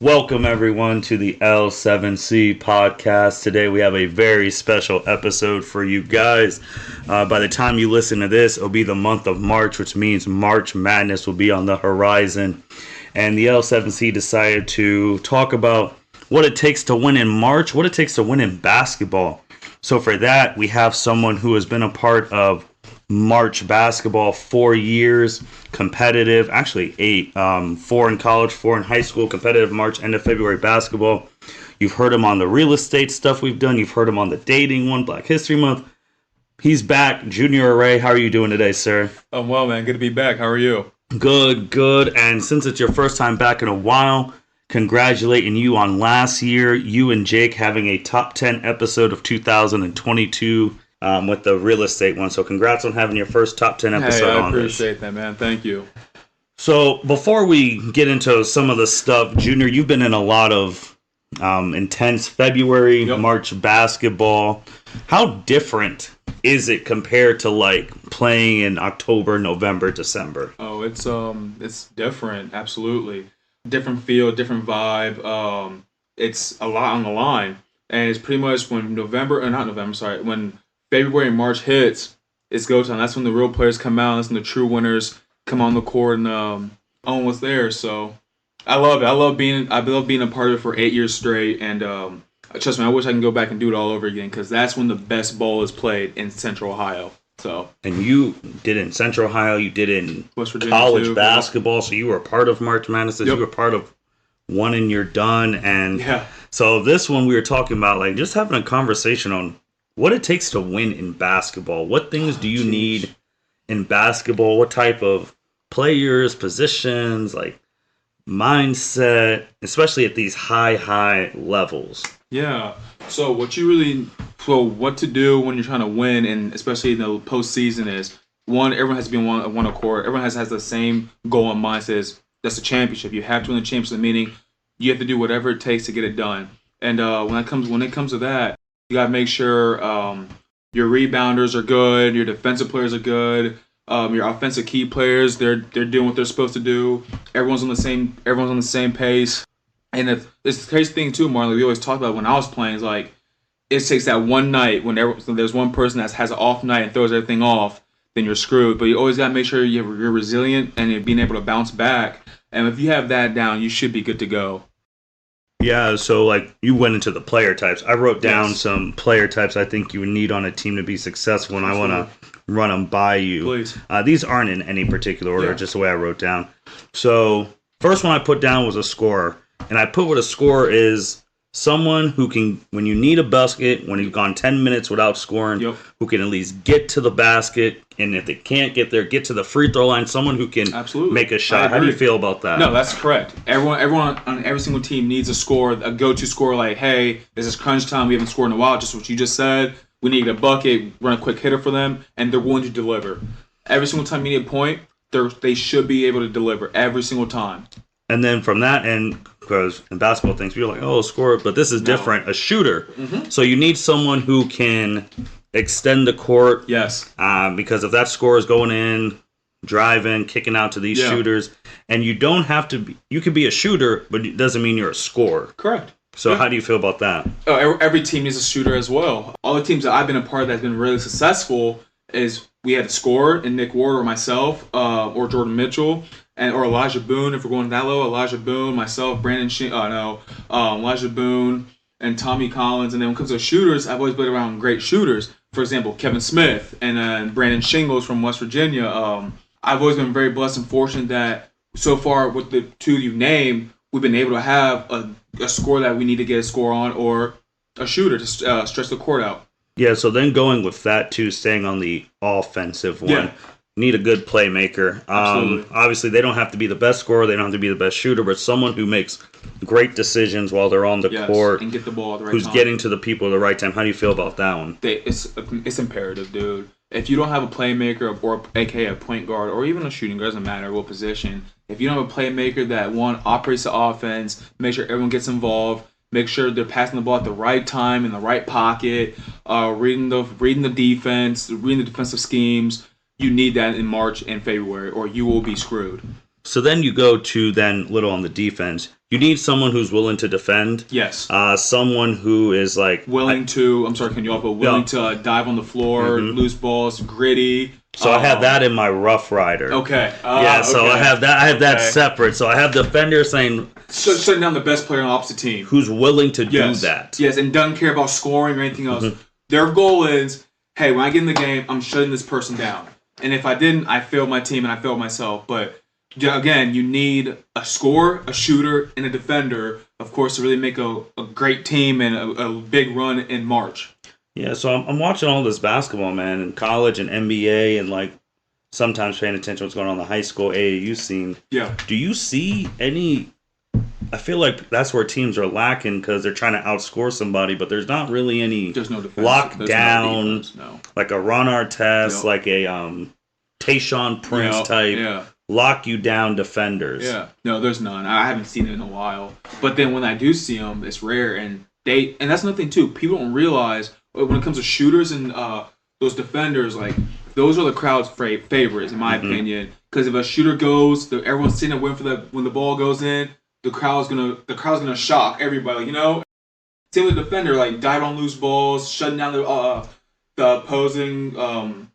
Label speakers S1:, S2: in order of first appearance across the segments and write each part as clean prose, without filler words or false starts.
S1: Welcome everyone to the L7C podcast. Today we have a very special episode for you guys. By the time you listen to this, it'll be the month of March, which means March Madness will be on the horizon. And the L7C decided to talk about what it takes to win in March, what it takes to win in basketball. So for that, we have someone who has been a part of March basketball 4 years, competitive, actually 8, 4 in college, 4 in high school, competitive March, end of February basketball. You've heard him on the real estate stuff we've done. You've heard him on the dating one, Black History Month. He's back. Junior Arrey, how are you doing today, sir?
S2: I'm well, man. Good to be back. How are you?
S1: Good. And since it's your first time back in a while, congratulating you on last year, you and Jake having a top 10 episode of 2022 with the real estate one. So congrats on having your first top 10 episode on this.
S2: I appreciate that, man. Thank you.
S1: So before we get into some of the stuff, Junior, you've been in a lot of intense February, March basketball. How different is it compared to like playing in October, November, December?
S2: Oh, it's different. Absolutely. Different feel, different vibe. It's a lot on the line. And it's pretty much when when February and March hits, it's go time. That's when the real players come out. That's when the true winners come on the court and own what's there. So I love it. I love being a part of it for 8 years straight. And trust me, I wish I can go back and do it all over again because that's when the best ball is played in Central Ohio. So. And
S1: you did it in Central Ohio. You did it in
S2: West Virginia
S1: college
S2: too,
S1: basketball. So you were a part of March Madness. You were part of one and you're done. And so this one we were talking about, like just having a conversation on what it takes to win in basketball. What things do you need in basketball? What type of players, positions, like mindset, especially at these high levels?
S2: Yeah. So what to do when you're trying to win, and especially in the postseason, is one, everyone has to be on one accord. Everyone has the same goal in mind. Says that's the championship. You have to win the championship, meaning you have to do whatever it takes to get it done. And when it comes to that, you gotta make sure your rebounders are good, your defensive players are good, your offensive key players they're doing what they're supposed to do. Everyone's on the same pace. And it's the crazy thing too, Marlon. We always talk about when I was playing is like it takes that one night when there's one person that has an off night and throws everything off, then you're screwed. But you always gotta make sure you're resilient and you're being able to bounce back. And if you have that down, you should be good to go.
S1: Yeah, so like you went into the player types. I wrote down some player types I think you would need on a team to be successful, and I want to run them by you.
S2: Please.
S1: These aren't in any particular order, just the way I wrote down. So first one I put down was a scorer, and I put what a scorer is someone who can, when you need a basket, when you've gone 10 minutes without scoring, who can at least get to the basket, and if they can't get there, get to the free throw line, someone who can make a shot. How do you feel about that?
S2: No, that's correct. Everyone on every single team needs a score, a go-to score like, hey, this is crunch time, we haven't scored in a while, just what you just said. We need a bucket, run a quick hitter for them, and they're willing to deliver. Every single time you need a point, they should be able to deliver every single time.
S1: And then from that end, because in basketball things, people are like, oh, score, but this is different, a shooter. Mm-hmm. So you need someone who can extend the court.
S2: Yes.
S1: Because if that score is going in, driving, kicking out to these shooters, and you don't have to be, you can be a shooter, but it doesn't mean you're a scorer.
S2: Correct.
S1: So how do you feel about that?
S2: Oh, every team needs a shooter as well. All the teams that I've been a part of that's been really successful is we had a scorer in Nick Ward or myself or Jordan Mitchell. Or Elijah Boone, if we're going that low, Elijah Boone, myself, Elijah Boone, and Tommy Collins. And then when it comes to shooters, I've always been around great shooters. For example, Kevin Smith and Brandon Shingles from West Virginia. I've always been very blessed and fortunate that so far with the two you named, we've been able to have a score that we need to get a score on or a shooter to stretch the court out.
S1: Yeah, so then going with that too, staying on the offensive one. Yeah. Need a good playmaker. Obviously, they don't have to be the best scorer. They don't have to be the best shooter, but someone who makes great decisions while they're on the court
S2: and get the ball at the right
S1: who's
S2: time.
S1: Getting to the people at the right time. How do you feel about that one?
S2: It's imperative, dude. If you don't have a playmaker or aka a point guard or even a shooting guard, doesn't matter what position. If you don't have a playmaker that operates the offense, make sure everyone gets involved. Make sure they're passing the ball at the right time in the right pocket, reading the defense, reading the defensive schemes. You need that in March and February, or you will be screwed.
S1: So then you go to little on the defense. You need someone who's willing to defend.
S2: Yes.
S1: Someone who is like
S2: willing to dive on the floor, loose balls, gritty.
S1: So I have that in my Rough Rider.
S2: Okay.
S1: So I have that. I have that separate. So I have defender saying
S2: shutting down the best player on the opposite team
S1: who's willing to do that.
S2: Yes, and doesn't care about scoring or anything else. Their goal is, hey, when I get in the game, I'm shutting this person down. And if I didn't, I failed my team and I failed myself. But again, you need a scorer, a shooter, and a defender, of course, to really make a great team and a big run in March.
S1: Yeah, so I'm watching all this basketball, man, in college and NBA, and like sometimes paying attention to what's going on in the high school AAU scene.
S2: Yeah.
S1: Do you see any? I feel like that's where teams are lacking because they're trying to outscore somebody, but there's not really any lockdown, like a Ron Artest, like a Tayshaun Prince type, lock you down defenders.
S2: Yeah, no, there's none. I haven't seen it in a while. But then when I do see them, it's rare, and that's another thing too. People don't realize when it comes to shooters and those defenders, like those are the crowd's favorites, in my opinion. Because if a shooter goes, everyone's sitting there waiting for when the ball goes in. The crowd's gonna shock everybody, you know. Same with the defender, like dive on loose balls, shutting down the opposing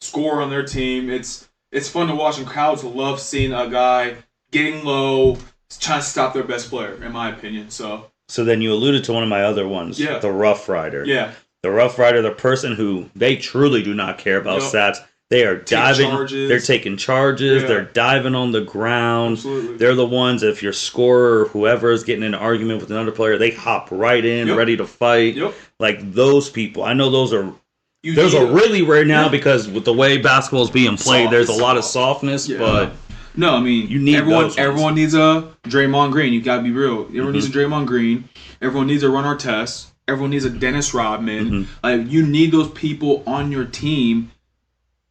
S2: scorer on their team. It's fun to watch, and crowds love seeing a guy getting low, trying to stop their best player, in my opinion. So
S1: then you alluded to one of my other ones, the Rough Rider.
S2: Yeah,
S1: the Rough Rider, the person who they truly do not care about stats. They are diving. They're taking charges. They're diving on the ground.
S2: Absolutely.
S1: They're the ones, if your scorer or whoever is getting in an argument with another player, they hop right in, ready to fight. Like those people. I know those are really rare now because with the way basketball is being played, there's a lot of softness. But
S2: no, I mean,
S1: you need
S2: everyone needs a Draymond Green. You gotta be real. Everyone needs a Draymond Green. Everyone needs a Ron Artest. Everyone needs a Dennis Rodman. Like you need those people on your team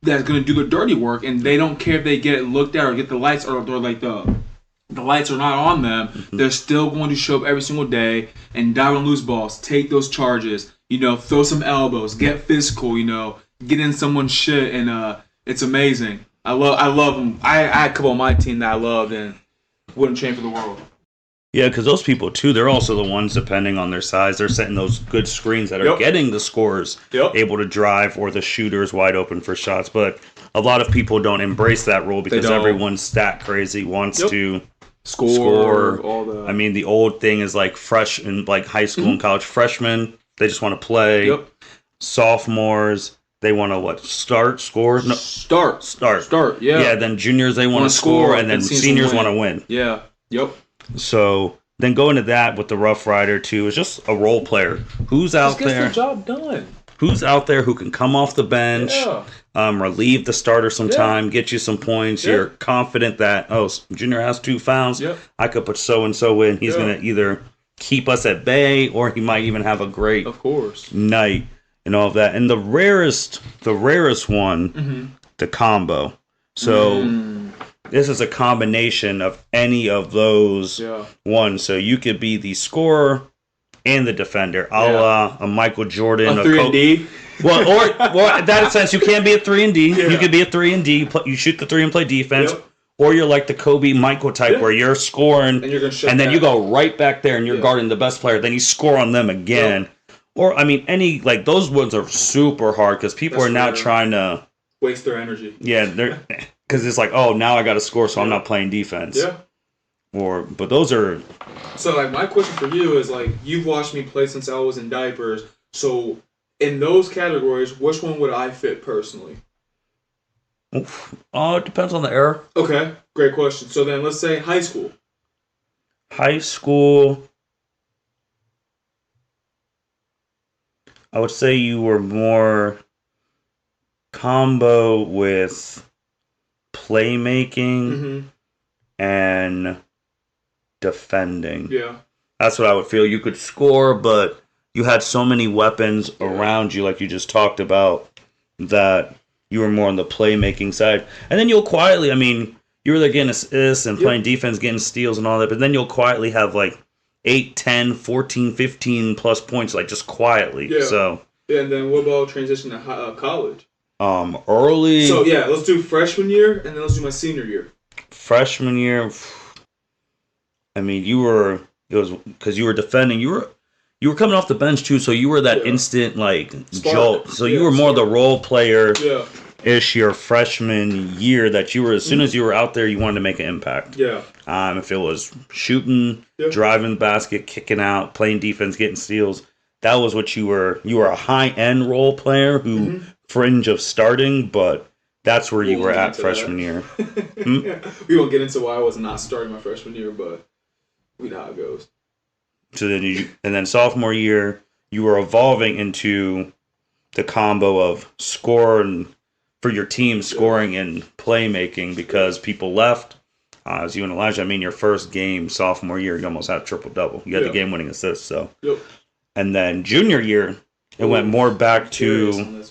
S2: that's going to do the dirty work, and they don't care if they get it looked at or get the lights or like the lights are not on them. They're still going to show up every single day and dive on loose balls, take those charges, throw some elbows, get physical, get in someone's shit, and it's amazing. I love them. I had a couple on my team that I loved and wouldn't change for the world.
S1: Yeah, because those people, too, they're also the ones, depending on their size, they're setting those good screens that are getting the scorers able to drive or the shooters wide open for shots. But a lot of people don't embrace that rule because everyone's stat crazy, wants to score. I mean, the old thing is like fresh in like high school and college freshmen, they just want to play. Sophomores, they want to score? No, start. Yeah, then juniors, they want to score, and then seniors want to win.
S2: Yeah. Yep.
S1: So then go into that with the Rough Rider too. It's just a role player who's out there.
S2: Gets the job done.
S1: Who's out there who can come off the bench, relieve the starter sometime, get you some points. You're confident that junior has 2 fouls. I could put so and so in. He's gonna either keep us at bay or he might even have a great night and all of that. And the rarest one, the combo. So. This is a combination of any of those ones. So you could be the scorer and the defender, a la a Michael Jordan.
S2: A 3-and-D?
S1: Well, or in that sense, you can be a 3-and-D. You could be a 3-and-D. You shoot the 3 and play defense. Or you're like the Kobe Michael type where you're scoring and then you go right back there and you're guarding the best player. Then you score on them again. Or, I mean, those ones are super hard because people are now trying to
S2: waste their energy.
S1: Yeah, they're... Because it's like, now I got to score, so I'm not playing defense.
S2: Yeah.
S1: But those are...
S2: So, like, my question for you is, like, you've watched me play since I was in diapers. So, in those categories, which one would I fit personally?
S1: It depends on the era.
S2: Okay, great question. So then, let's say high school.
S1: High school... I would say you were more combo with... playmaking and defending.
S2: Yeah.
S1: That's what I would feel. You could score, but you had so many weapons around you, like you just talked about, that you were more on the playmaking side. And then you'll quietly, you were getting assists and playing defense, getting steals and all that, but then you'll quietly have like 8, 10, 14, 15 plus points, like just quietly.
S2: Yeah.
S1: So.
S2: Yeah, and then what about transition to college?
S1: Early.
S2: So let's do freshman year and then let's do my senior year.
S1: Freshman year, I mean, it was because you were defending. You were coming off the bench too, so you were that instant like jolt. So you were more the role player.
S2: Yeah.
S1: Ish your freshman year that you were as soon as you were out there you wanted to make an impact.
S2: Yeah.
S1: If it was shooting, driving the basket, kicking out, playing defense, getting steals, that was what you were. You were a high end role player who fringe of starting, but that's where you were at freshman year.
S2: We won't get into why I was not starting my freshman year, but we know how it goes.
S1: So then sophomore year you were evolving into the combo of scoring for your team, scoring and playmaking because people left. As you and Elijah, I mean, your first game sophomore year, you almost had a triple-double. You had the game-winning assist. So, and then junior year, it went more back to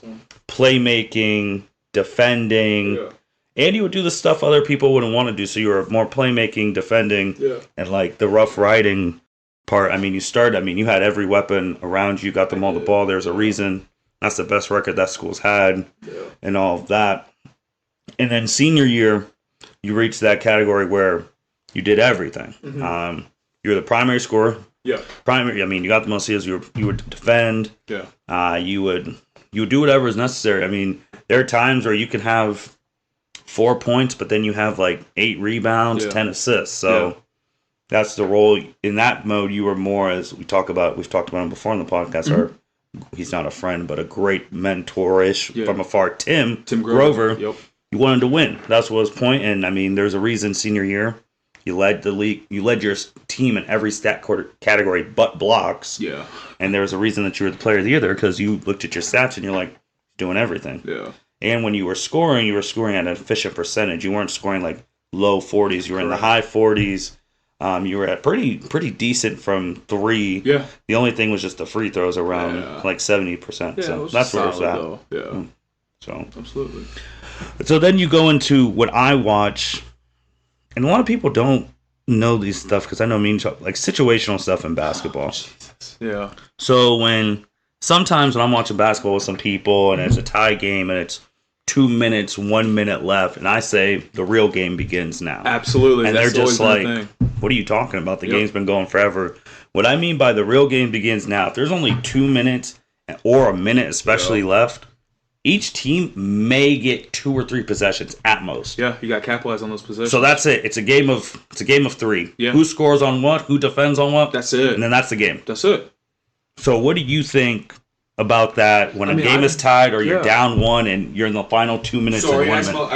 S1: playmaking, defending, and you would do the stuff other people wouldn't want to do. So you were more playmaking, defending, and like the rough riding part. I mean, you had every weapon around you, got them all the ball. There's a reason. That's the best record that school's had and all of that. And then senior year, you reached that category where you did everything. You were the primary scorer. Yeah. Primary. I mean, you got the most steals. You would defend. Yeah. You would do whatever is necessary. I mean, there are times where you can have 4 points, but then you have like 8 rebounds, 10 assists. So that's the role. In that mode, you were more, as we've talked about him before on the podcast, he's not a friend, but a great mentor-ish from afar. Tim Grover. Yep. You wanted to win. That's what his point. And I mean, there's a reason senior year you led the league. You led your team in every stat category but blocks. Yeah. And there was a reason that you were the player of the year there because you looked at your stats and you're like doing everything. Yeah. And when you were scoring at an efficient percentage. You weren't scoring like low 40s. You were in the high 40s. You were at pretty decent from 3. Yeah. The only thing was just the free throws around like 70%. So that's where it's at. Though. Yeah. So
S2: absolutely.
S1: So then you go into what I watch, and a lot of people don't know these stuff because I know like situational stuff in basketball.
S2: Yeah.
S1: So sometimes when I'm watching basketball with some people and it's a tie game and it's 2 minutes, 1 minute left, and I say the real game begins now.
S2: Absolutely.
S1: And they're just like, what are you talking about? The game's been going forever. What I mean by the real game begins now, if there's only 2 minutes or a minute especially left, each team may get 2 or 3 possessions at most.
S2: Yeah, you got to capitalize on those possessions.
S1: So that's it. It's a game of 3. Yeah. Who scores on what? Who defends on what?
S2: That's it.
S1: And then that's the game.
S2: That's it.
S1: So what do you think about that when a game is tied or you're down 1 and you're in the final 2 minutes?
S2: So are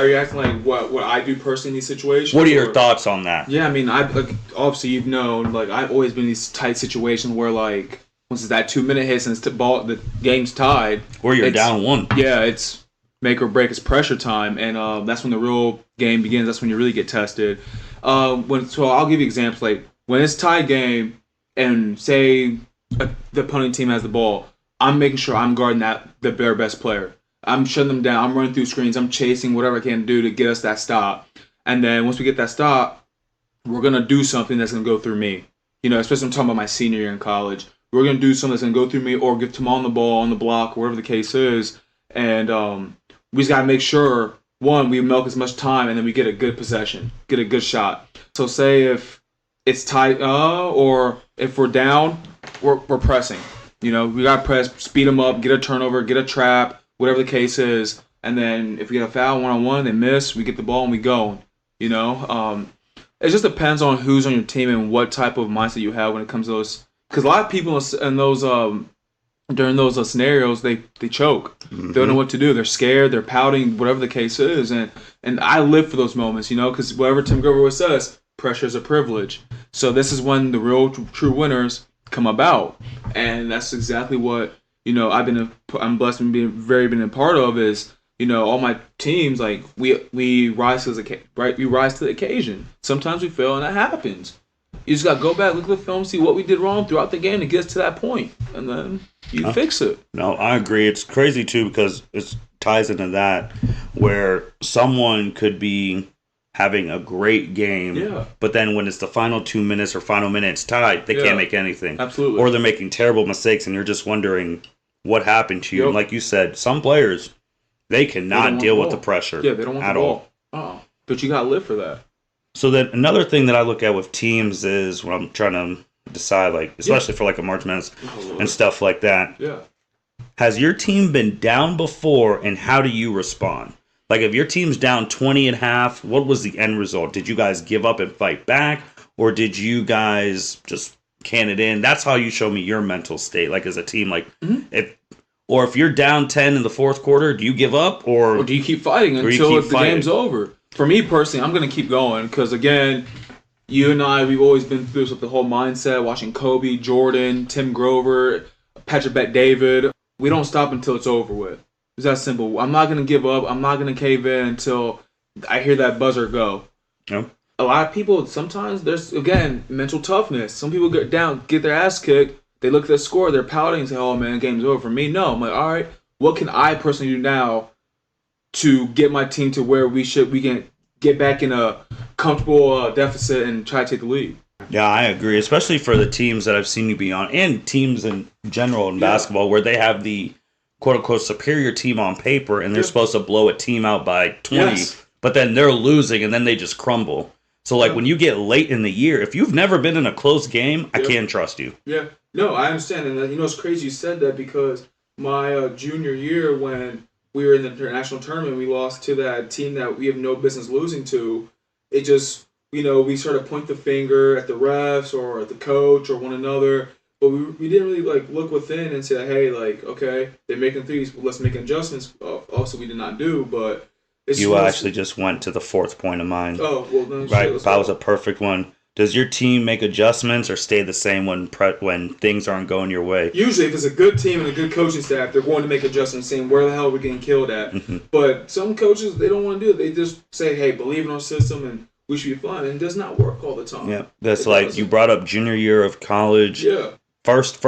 S2: you asking like what I do personally in these situations?
S1: What are your thoughts on that?
S2: Yeah, I mean, obviously you've known, like I've always been in these tight situations where like once that 2 minute hits and the game's tied,
S1: or you're down 1.
S2: Yeah, it's make or break. It's pressure time, and that's when the real game begins. That's when you really get tested. So I'll give you examples. Like when it's tied game, and say the opponent team has the ball, I'm making sure I'm guarding their best player. I'm shutting them down. I'm running through screens. I'm chasing whatever I can do to get us that stop. And then once we get that stop, we're gonna do something that's gonna go through me. You know, especially I'm talking about my senior year in college. We're going to do something that's going to go through me or give Tim on the ball, on the block, whatever the case is. And we just got to make sure, one, we milk as much time and then we get a good possession, get a good shot. So say if it's tight or if we're down, we're pressing. You know, we got to press, speed them up, get a turnover, get a trap, whatever the case is. And then if we get a foul one-on-one, they miss, we get the ball and we go. You know, it just depends on who's on your team and what type of mindset you have when it comes to those. Because a lot of people in those during those scenarios, they choke. They don't know what to do. They're scared. They're pouting. Whatever the case is, and I live for those moments, you know. Because whatever Tim Grover says, pressure is a privilege. So this is when the real true winners come about, and that's exactly what I'm blessed and been a part of. Is all my teams like we rise to the occasion. Sometimes we fail, and that happens. You just got to go back, look at the film, see what we did wrong throughout the game to get us to that point, and then you fix it.
S1: No, I agree. It's crazy, too, because it ties into that where someone could be having a great game, but then when it's the final 2 minutes or final minutes tied, they can't make anything.
S2: Absolutely.
S1: Or they're making terrible mistakes, and you're just wondering what happened to you. And like you said, some players, they cannot deal with the pressure.
S2: Yeah, they don't want the ball. But you got to live for that.
S1: So then another thing that I look at with teams is when I'm trying to decide, like, especially for like a March Madness and stuff like that.
S2: Yeah.
S1: Has your team been down before, and how do you respond? Like, if your team's down 20 and a half, what was the end result? Did you guys give up and fight back, or did you guys just can it in? That's how you show me your mental state, like as a team. Like, if you're down 10 in the fourth quarter, do you give up, or
S2: do you keep fighting until the game's over? For me personally, I'm going to keep going because, again, you and I, we've always been through this with the whole mindset, watching Kobe, Jordan, Tim Grover, Patrick Bet-David. We don't stop until it's over with. It's that simple. I'm not going to give up. I'm not going to cave in until I hear that buzzer go.
S1: No.
S2: A lot of people, sometimes there's, again, mental toughness. Some people get down, get their ass kicked. They look at the score, they're pouting and say, oh, man, game's over. For me, no. I'm like, all right, what can I personally do now to get my team to where we can get back in a comfortable deficit and try to take the lead?
S1: Yeah, I agree, especially for the teams that I've seen you be on, and teams in general in basketball, where they have the quote-unquote superior team on paper, and they're supposed to blow a team out by 20, but then they're losing, and then they just crumble. So, like, when you get late in the year, if you've never been in a close game, I can't trust you.
S2: Yeah. No, I understand. And, it's crazy you said that because my junior year, when we were in the international tournament, we lost to that team that we have no business losing to. It just, we started to point the finger at the refs or at the coach or one another. But we didn't really, look within and say, hey, okay, they're making threes, let's make adjustments. Also, we did not do, but...
S1: You actually just went to the fourth point of mine.
S2: Oh, well, then
S1: right, that was a perfect one. Does your team make adjustments or stay the same when things aren't going your way?
S2: Usually, if it's a good team and a good coaching staff, they're going to make adjustments, saying where the hell are we getting killed at. But some coaches, they don't want to do it. They just say, hey, believe in our system and we should be fine. And it does not work all the time.
S1: Yeah, that's you brought up junior year of college.
S2: Yeah.
S1: First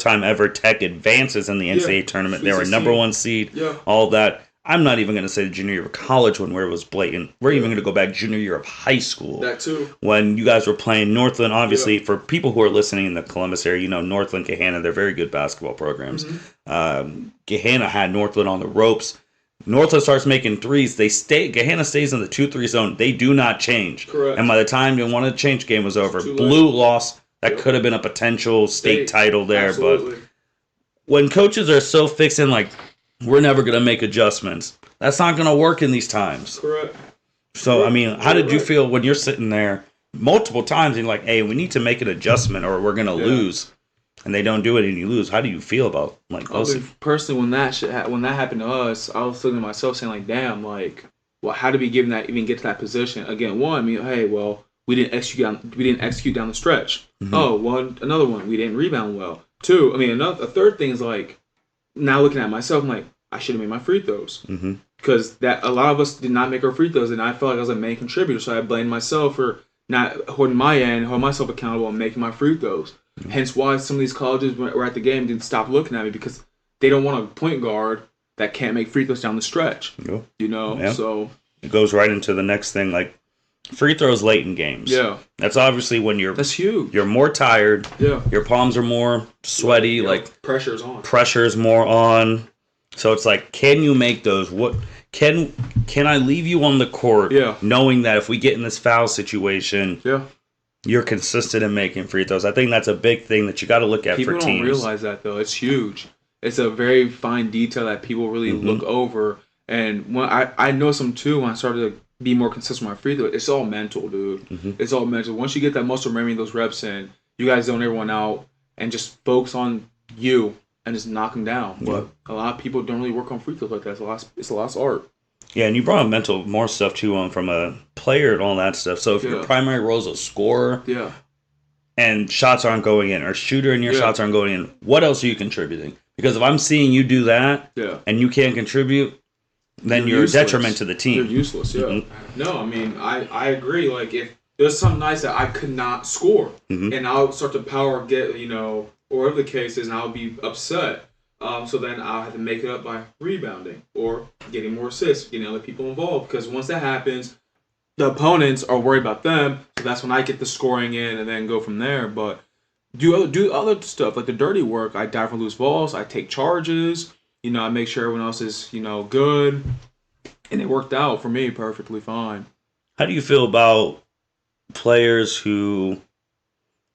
S1: time ever Tech advances in the NCAA tournament. They were number one seed.
S2: Yeah.
S1: All that. I'm not even going to say the junior year of college one where it was blatant. We're even going to go back junior year of high school.
S2: That too.
S1: When you guys were playing Northland, obviously, for people who are listening in the Columbus area, Northland, Gahanna, they're very good basketball programs. Gahanna had Northland on the ropes. Northland starts making threes. Gahanna stays in the 2-3 zone. They do not change.
S2: Correct.
S1: And by the time they wanted to change, game was over. Blue lost. That could have been a potential state title there.
S2: Absolutely.
S1: But when coaches are so fixed in, we're never going to make adjustments, that's not going to work in these times.
S2: Correct.
S1: So, how did you feel when you're sitting there multiple times and you're like, hey, we need to make an adjustment or we're going to lose, and they don't do it and you lose? How do you feel about those?
S2: Personally, when that happened to us, I was thinking to myself saying damn, how did we even get to that position? Again, we didn't execute down the stretch. Another one, we didn't rebound well. Two, a third thing is now looking at myself, I'm like, I should have made my free throws. Because a lot of us did not make our free throws, and I felt like I was a main contributor, so I blamed myself for not holding myself accountable and making my free throws. Hence why some of these colleges were at the game didn't stop looking at me, because they don't want a point guard that can't make free throws down the stretch. So
S1: it goes right into the next thing, free throws late in games.
S2: Yeah.
S1: That's obviously when
S2: that's huge.
S1: You're more tired.
S2: Yeah.
S1: Your palms are more sweaty.
S2: Pressure's on.
S1: Pressure's more on. So it's can you make those? What can I leave you on the court knowing that if we get in this foul situation, you're consistent in making free throws? I think that's a big thing that you got to look at for teams.
S2: People don't realize that, though. It's huge. It's a very fine detail that people really look over. And when I know some, too, when I started to be more consistent with my free throw, it's all mental, dude. It's all mental. Once you get that muscle memory and those reps in, you guys zone everyone out and just focus on you and just knock them down. But a lot of people don't really work on free throws like that. It's a lost art.
S1: Yeah, and you brought up mental more stuff too from a player and all that stuff. So if your primary role is a scorer, and shots aren't going in, or shooter and your shots aren't going in, what else are you contributing? Because if I'm seeing you do that, and you can't contribute, then you're a detriment to the team.
S2: You're useless. Yeah. No, I agree. If there's some nights that I could not score, and I'll start to or whatever the case is, and I'll be upset. So then I'll have to make it up by rebounding or getting more assists, getting other people involved. Because once that happens, the opponents are worried about them. So that's when I get the scoring in and then go from there. But do other stuff, like the dirty work. I dive for loose balls. I take charges. I make sure everyone else is, good. And it worked out for me perfectly fine.
S1: How do you feel about players who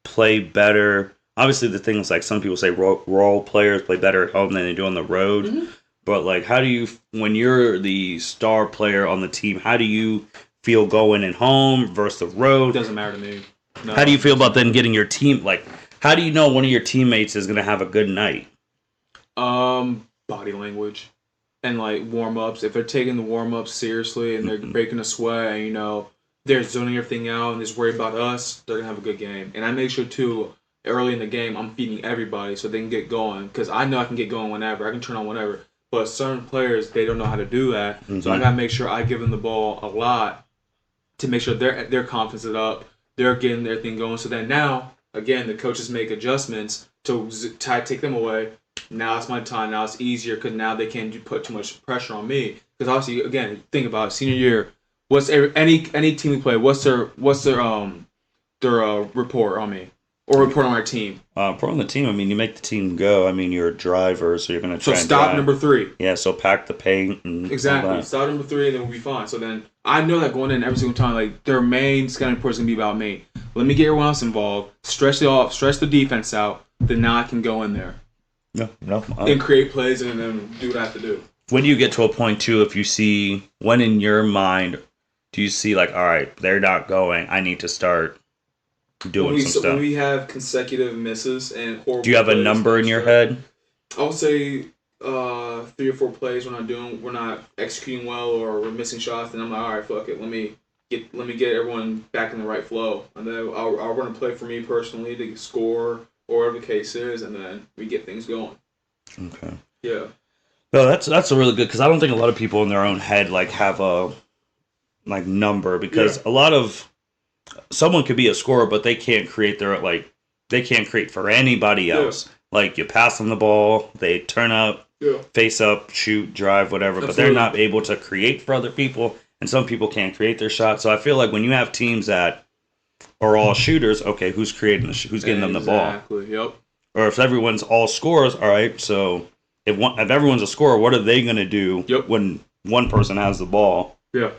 S1: play better. Obviously, the things like some people say role players play better at home than they do on the road.
S2: Mm-hmm.
S1: But like, how do you, when you're the star player on the team, how do you feel going in home versus the road?
S2: Doesn't matter to me. No.
S1: How do you feel about then getting your team? Like, how do you know one of your teammates is going to have a good night?
S2: Body language and like warm ups. If they're taking the warm ups seriously and they're breaking a sweat and they're zoning everything out and just worried about us, they're gonna have a good game. And I make sure too, early in the game, I'm feeding everybody so they can get going because I know I can get going whenever. I can turn on whenever. But certain players, they don't know how to do that. Mm-hmm. So I gotta make sure I give them the ball a lot to make sure their confidence is up. They're getting their thing going. So then now, again, the coaches make adjustments to take them away. Now it's my time. Now it's easier because now they can't put too much pressure on me. Because obviously, again, think about it, senior year. What's any team we play? What's their report on me or report on our team?
S1: Report on the team. I mean, you make the team go. I mean, you're a driver, so you're gonna try.
S2: So stop number 3.
S1: Yeah. So pack the paint. And
S2: exactly. Stop number 3, and then we'll be fine. So then I know that going in every single time, like their main scouting report is gonna be about me. Let me get everyone else involved. Stretch the defense out. Then now I can go in there.
S1: No.
S2: And create plays and then do what I have to do.
S1: When do you get to a point too? If you see, when in your mind do you see like, all right, they're not going, I need to start doing some stuff?
S2: When we have consecutive misses and horrible.
S1: Do you have a number in your head?
S2: I would say 3 or 4 plays we're not executing well or we're missing shots, and I'm like, all right, fuck it, let me get everyone back in the right flow, and then I'll run a play for me personally to score or whatever the case is, and then we get things going.
S1: Okay.
S2: Yeah.
S1: No, that's a really good, because I don't think a lot of people in their own head like have a like number, because a lot of someone could be a scorer, but they can't create they can't create for anybody else. Like you pass them the ball, they turn up, face up, shoot, drive, whatever, but they're not able to create for other people, and some people can't create their shot. So I feel like when you have teams that are all shooters, okay, who's creating who's getting them the ball?
S2: Exactly. Yep.
S1: Or if everyone's all scorers, all right, so if everyone's a scorer, what are they going to do when one person has the ball?
S2: Yeah.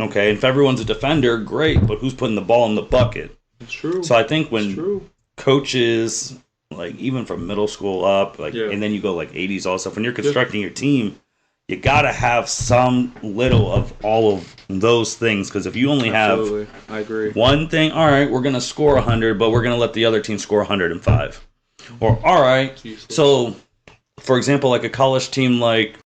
S1: Okay, if everyone's a defender, great, but who's putting the ball in the bucket?
S2: That's true.
S1: So I think when coaches, like even from middle school up, like and then you go like 80s, all stuff, when you're constructing your team, you got to have some little of all of those things, because if you only have
S2: I agree.
S1: one thing, all right, we're going to score 100, but we're going to let the other team score 105. Or, all right, so, for example, like a college team like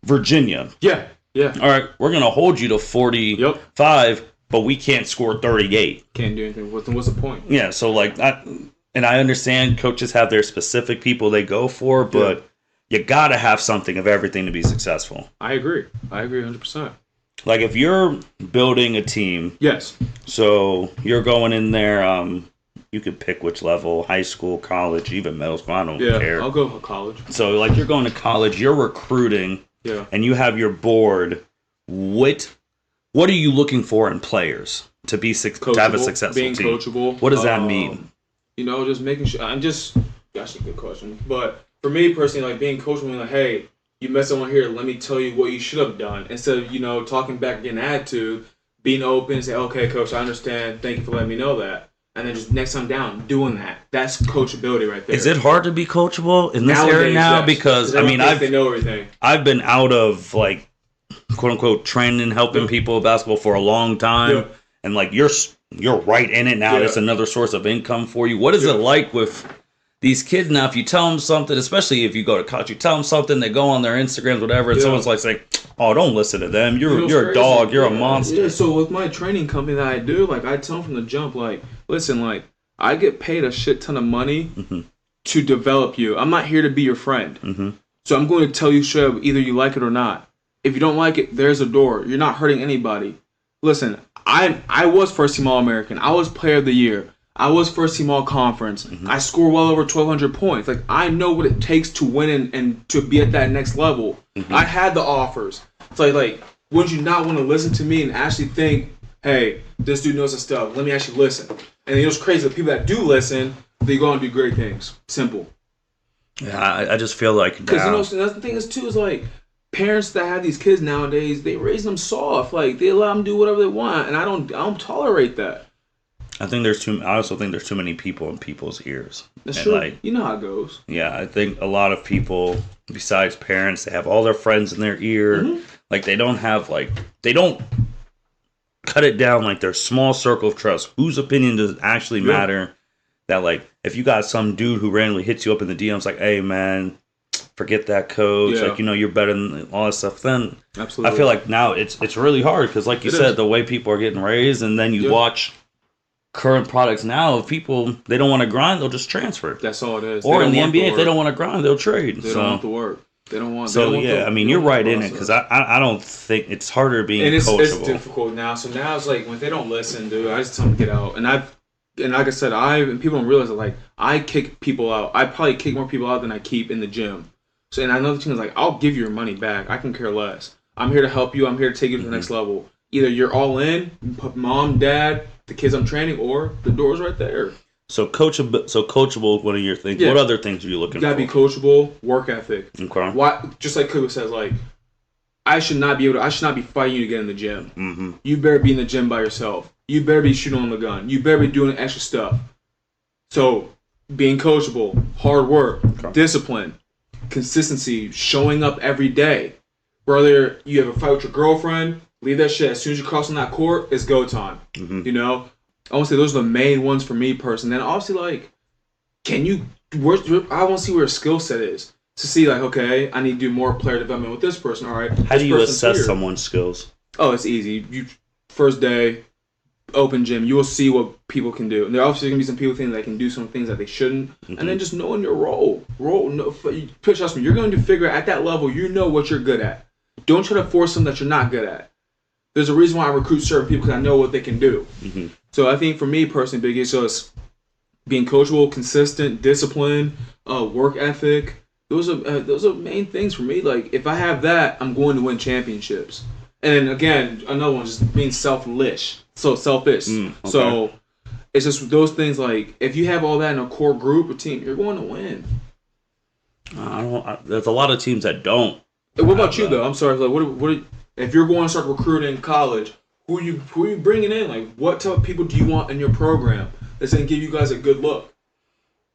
S1: Virginia.
S2: Yeah.
S1: All right, we're going to hold you to 45, but we can't score 38.
S2: Can't do anything. What's the point?
S1: Yeah, so like that, and I understand coaches have their specific people they go for, but you got to have something of everything to be successful.
S2: I agree 100%.
S1: Like if you're building a team.
S2: Yes.
S1: So you're going in there, you could pick which level, high school, college, even middle school, I don't care.
S2: I'll go for college.
S1: So like you're going to college, you're recruiting, and you have your board. What are you looking for in players to be to have a successful
S2: team? Being coachable.
S1: What does that mean?
S2: Just making sure. That's a good question. But for me personally, like being coachable, like, hey, you messed up on here. Let me tell you what you should have done. Instead of talking back, getting attitude, being open, say, okay, coach, I understand. Thank you for letting me know that. And then just next time down, doing that. That's coachability right there.
S1: Is it hard to be coachable in this area now?
S2: Yes.
S1: Because
S2: they know everything.
S1: I've been out of like quote unquote training, helping people with basketball for a long time, and like you're right in it now. It's another source of income for you. What is it like with these kids now? If you tell them something, especially if you go to college, you tell them something, they go on their Instagrams, whatever, and someone's like saying, "Oh, don't listen to them. You're a dog. You're a monster."
S2: Yeah. So with my training company that I do, like I tell them from the jump, like, listen, like I get paid a shit ton of money to develop you. I'm not here to be your friend. So I'm going to tell you straight up, either you like it or not. If you don't like it, there's a door. You're not hurting anybody. Listen, I was first team All-American. I was player of the year. I was first team All-Conference. I scored well over 1,200 points. Like, I know what it takes to win and to be at that next level. I had the offers. It's like, wouldn't you not want to listen to me and actually think, hey, this dude knows his stuff. Let me actually listen. And it's crazy. The people that do listen, they go and do great things. Simple.
S1: Yeah, I just feel like
S2: because that's the thing is too is like parents that have these kids nowadays, they raise them soft. Like they allow them to do whatever they want, and I don't tolerate that.
S1: I also think there's too many people in people's ears.
S2: That's
S1: and
S2: true.
S1: Like,
S2: you know how it goes.
S1: yeah, I think a lot of people, besides parents, they have all their friends in their ear.
S2: Mm-hmm.
S1: Like, they don't cut it down like their small circle of trust. Whose opinion does actually matter? That, like, if you got some dude who randomly hits you up in the DMs like, hey, man, forget that coach. Like, you're better than all that stuff. Then
S2: Absolutely.
S1: I feel like now it's really hard because, like you said, the way people are getting raised, and then you watch current products now. If people, they don't want to grind, they'll just transfer.
S2: That's all it is.
S1: Or in the NBA, if they don't want to grind, they'll trade.
S2: They don't want the work. They don't want.
S1: So I mean, you're right in it because I don't think it's harder being coachable.
S2: It's difficult now. So now it's like when they don't listen, dude, I just tell them to get out. And like I said, and people don't realize that, like, I kick people out. I probably kick more people out than I keep in the gym. So, and I know the team is like, I'll give you your money back. I can care less. I'm here to help you. I'm here to take you to the next level. Either you're all in, mom, dad, the kids I'm training, or the door's right there.
S1: So coachable. What are your things? Yeah. What other things are you looking for?
S2: You gotta be coachable. Work ethic.
S1: Okay.
S2: Why? Just like Kuba says, like, I should not be fighting you to get in the gym.
S1: Mm-hmm.
S2: You better be in the gym by yourself. You better be shooting on the gun. You better be doing extra stuff. So, being coachable, hard work, discipline, consistency, showing up every day. Whether you have a fight with your girlfriend, leave that shit. As soon as you cross on that court, it's go time.
S1: Mm-hmm.
S2: You know? I want to say those are the main ones for me personally. Then obviously, like, I want to see where your skill set is. To see, like, okay, I need to do more player development with this person. All right.
S1: How do you assess someone's skills?
S2: Oh, it's easy. First day, open gym, you will see what people can do. And there are obviously going to be some people that can do some things that they shouldn't. Mm-hmm. And then just knowing your role. Trust me, you're going to figure at that level, you know what you're good at. Don't try to force something that you're not good at. There's a reason why I recruit certain people, because I know what they can do.
S1: Mm-hmm.
S2: So I think for me personally, biggest, so it's being coachable, consistent, discipline, work ethic. Those are main things for me. Like, if I have that, I'm going to win championships. And again, another one, just being selfish. So selfish. Okay. So it's just those things. Like, if you have all that in a core group or team, you're going to win.
S1: There's a lot of teams that don't.
S2: What about you though? I'm sorry. Like, what? If you're going to start recruiting in college, who are you bringing in? Like, what type of people do you want in your program that's going to give you guys a good look?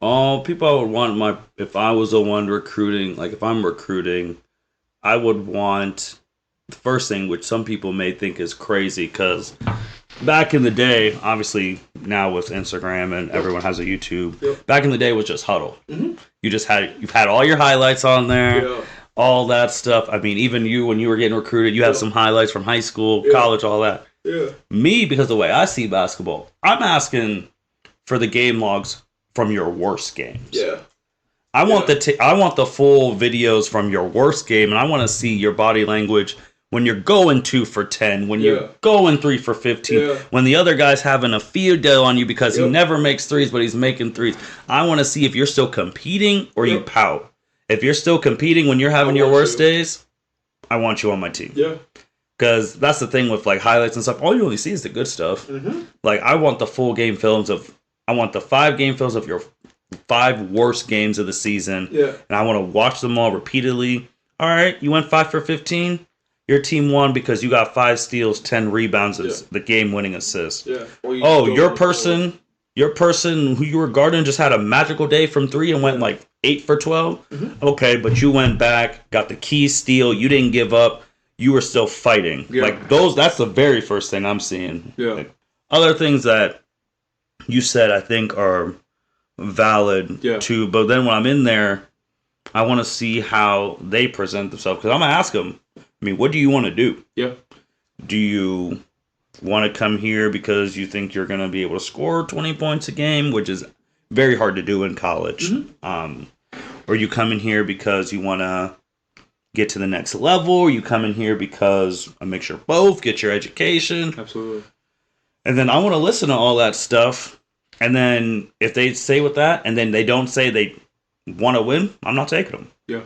S1: People I would want if I was the one recruiting, like if I'm recruiting, I would want the first thing, which some people may think is crazy, because back in the day, obviously now with Instagram and everyone has a YouTube, back in the day was just Huddle. Mm-hmm. You've had all your highlights on there, all that stuff. I mean, even you, when you were getting recruited, you have some highlights from high school, college, all that. Yeah. Me, because the way I see basketball, I'm asking for the game logs from your worst games. Yeah. I want the full videos from your worst game, and I want to see your body language when you're going 2 for 10, when you're going 3 for 15, when the other guy's having a field day on you because he never makes threes, but he's making threes. I want to see if you're still competing or you pout. If you're still competing when you're having your worst days, I want you on my team. Yeah. Because that's the thing with like highlights and stuff. All you only see is the good stuff. Mm-hmm. Like, I want the full game films I want the 5 game films of your 5 worst games of the season. Yeah. And I want to watch them all repeatedly. All right, you went 5 for 15. Your team won because you got 5 steals, 10 rebounds, the game-winning assist. Yeah. Your person who you were guarding just had a magical day from 3 and went like 8 for 12. Mm-hmm. Okay, but you went back, got the key steal. You didn't give up. You were still fighting. Yeah. Like that's the very first thing I'm seeing. Yeah. Like, other things that you said I think are valid too, but then when I'm in there, I want to see how they present themselves, because I'm gonna ask them, I mean, what do you want to do? Yeah. Do you want to come here because you think you're going to be able to score 20 points a game, which is very hard to do in college? Mm-hmm. Or you come in here because you want to get to the next level? Or you come in here because I make sure both, get your education? Absolutely. And then I want to listen to all that stuff. And then if they say with that, and then they don't say they want to win, I'm not taking them. Yeah.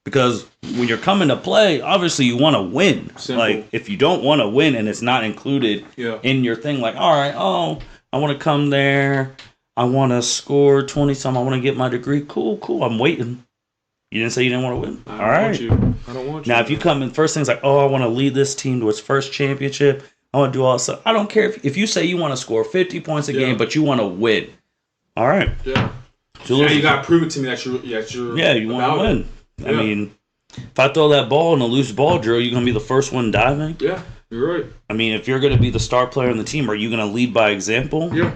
S1: Because when you're coming to play, obviously you want to win. Simple. Like, if you don't want to win and it's not included in your thing, like, all right, I want to come there, I want to score 20-some, I want to get my degree. Cool, I'm waiting. You didn't say you didn't want to win? I don't want you. Now, if you come in, first thing's like, I want to lead this team to its first championship, I want to do all this stuff. I don't care if you say you want to score 50 points a game, but you want to win. All right.
S2: Yeah. Now you got to prove it to me that you're
S1: you want to win.
S2: Yeah.
S1: I mean, if I throw that ball in a loose ball drill, you're going to be the first one diving?
S2: Yeah, you're right.
S1: I mean, if you're going to be the star player on the team, are you going to lead by example?
S2: Yeah.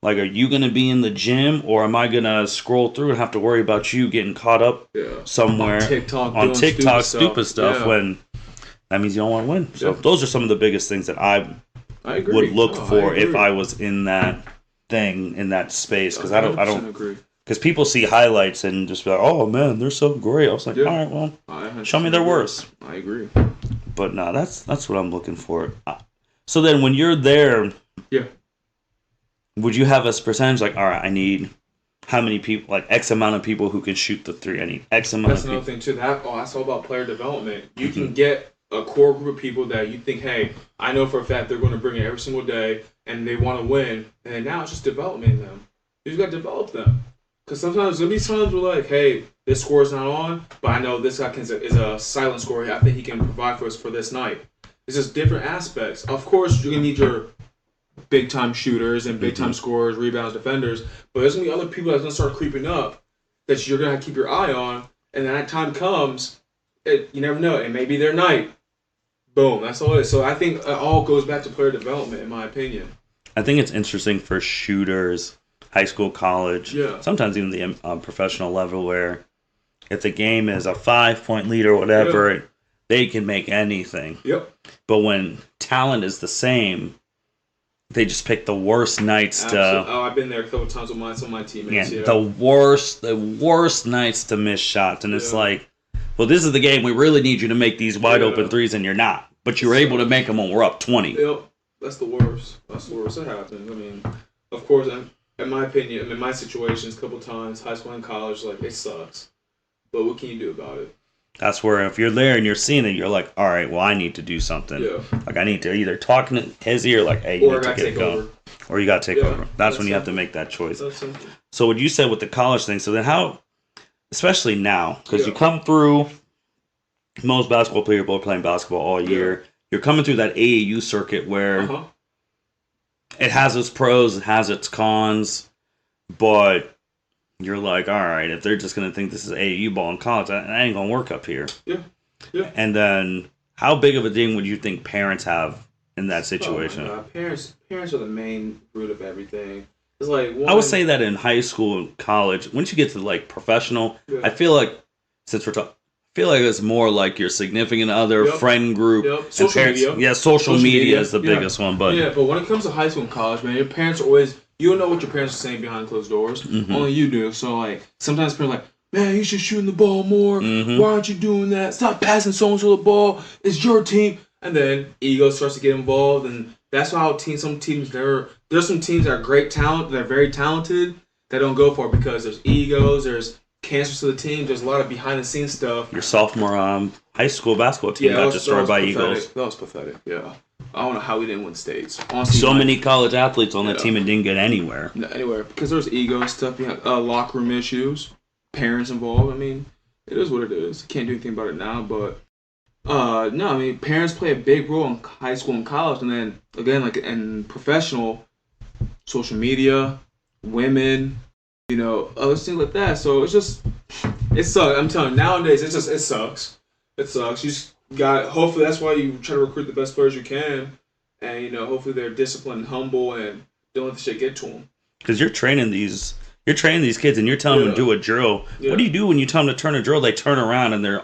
S1: Like, are you going to be in the gym, or am I going to scroll through and have to worry about you getting caught up somewhere
S2: on TikTok,
S1: stupid stuff when that means you don't want to win? So those are some of the biggest things that I would look for if I was in that thing, in that space. Because I don't
S2: agree.
S1: Because people see highlights and just be like, oh, man, they're so great. I was like, all right, well, show me their worst.
S2: I agree.
S1: But no, that's what I'm looking for. So then when you're there, would you have a percentage like, all right, I need how many people, like X amount of people who can shoot the three? I need X amount of people.
S2: That's another thing, too. That's all about player development. You can get a core group of people that you think, hey, I know for a fact they're going to bring it every single day and they want to win. And then now it's just developing them. You just got to develop them. Because sometimes there'll be times where like, hey, this score's not on, but I know this guy is a silent scorer. I think he can provide for us for this night. It's just different aspects. Of course, you're going to need your big-time shooters and big-time scorers, rebounds, defenders, but there's going to be other people that's going to start creeping up that you're going to have to keep your eye on, and then that time comes, you never know. It may be their night. Boom, that's all it is. So I think it all goes back to player development, in my opinion.
S1: I think it's interesting for shooters, high school, college, sometimes even the professional level, where if the game is a 5-point lead or whatever, they can make anything.
S2: Yep.
S1: But when talent is the same, they just pick the worst nights to.
S2: Oh, I've been there a couple times with my teammates.
S1: Yeah, the worst nights to miss shots, and it's like, well, this is the game. We really need you to make these wide open threes, and you're not. But you're able to make them when we're up 20.
S2: Yep, that's the worst. That's the worst that happens. I mean, of course, in my opinion, in my situations, a couple times, high school and college, like it sucks. But what can you do about it?
S1: That's where if you're there and you're seeing it, you're like, all right, well, I need to do something.
S2: Yeah.
S1: Like I need to either talk in his ear, like, hey, you need to get going, or you got to take over. That's when you have to make that choice. So what you said with the college thing, so then how, especially now, because you come through, most basketball players are playing basketball all year. You're coming through that AAU circuit where it has its pros, it has its cons, but you're like, all right, if they're just going to think this is AAU ball in college, that ain't going to work up here.
S2: Yeah.
S1: And then how big of a thing would you think parents have in that situation?
S2: Oh parents are the main root of everything. It's like
S1: I would say that in high school and college, once you get to like professional, I feel like since we're talking, I feel like it's more like your significant other, friend group,
S2: social media.
S1: Yeah, social media is the biggest one. But
S2: but when it comes to high school and college, man, your parents are always, you don't know what your parents are saying behind closed doors. Only you do. So like sometimes parents are like, man, you should shoot the ball more. Why aren't you doing that? Stop passing so-and-so the ball. It's your team. And then ego starts to get involved, and that's how some teams there's some teams that are great talent, that are very talented, that don't go for it because there's egos, there's cancers to the team, there's a lot of behind the scenes stuff.
S1: Your sophomore high school basketball team got destroyed by egos.
S2: That was pathetic. Yeah, I don't know how we didn't win states.
S1: Honestly, so many college athletes on that team and didn't get anywhere.
S2: Anywhere because there's ego and stuff behind locker room issues, parents involved. I mean, it is what it is. Can't do anything about it now, but. No, I mean, parents play a big role in high school and college, and then, again, like, in professional, social media, women, other things like that, so it sucks. I'm telling you, nowadays, it sucks. It sucks. You just hopefully that's why you try to recruit the best players you can, and, hopefully they're disciplined and humble, and don't let the shit get to them.
S1: Because you're training these kids, and you're telling them to do a drill. Yeah. What do you do when you tell them to turn a drill? They turn around, and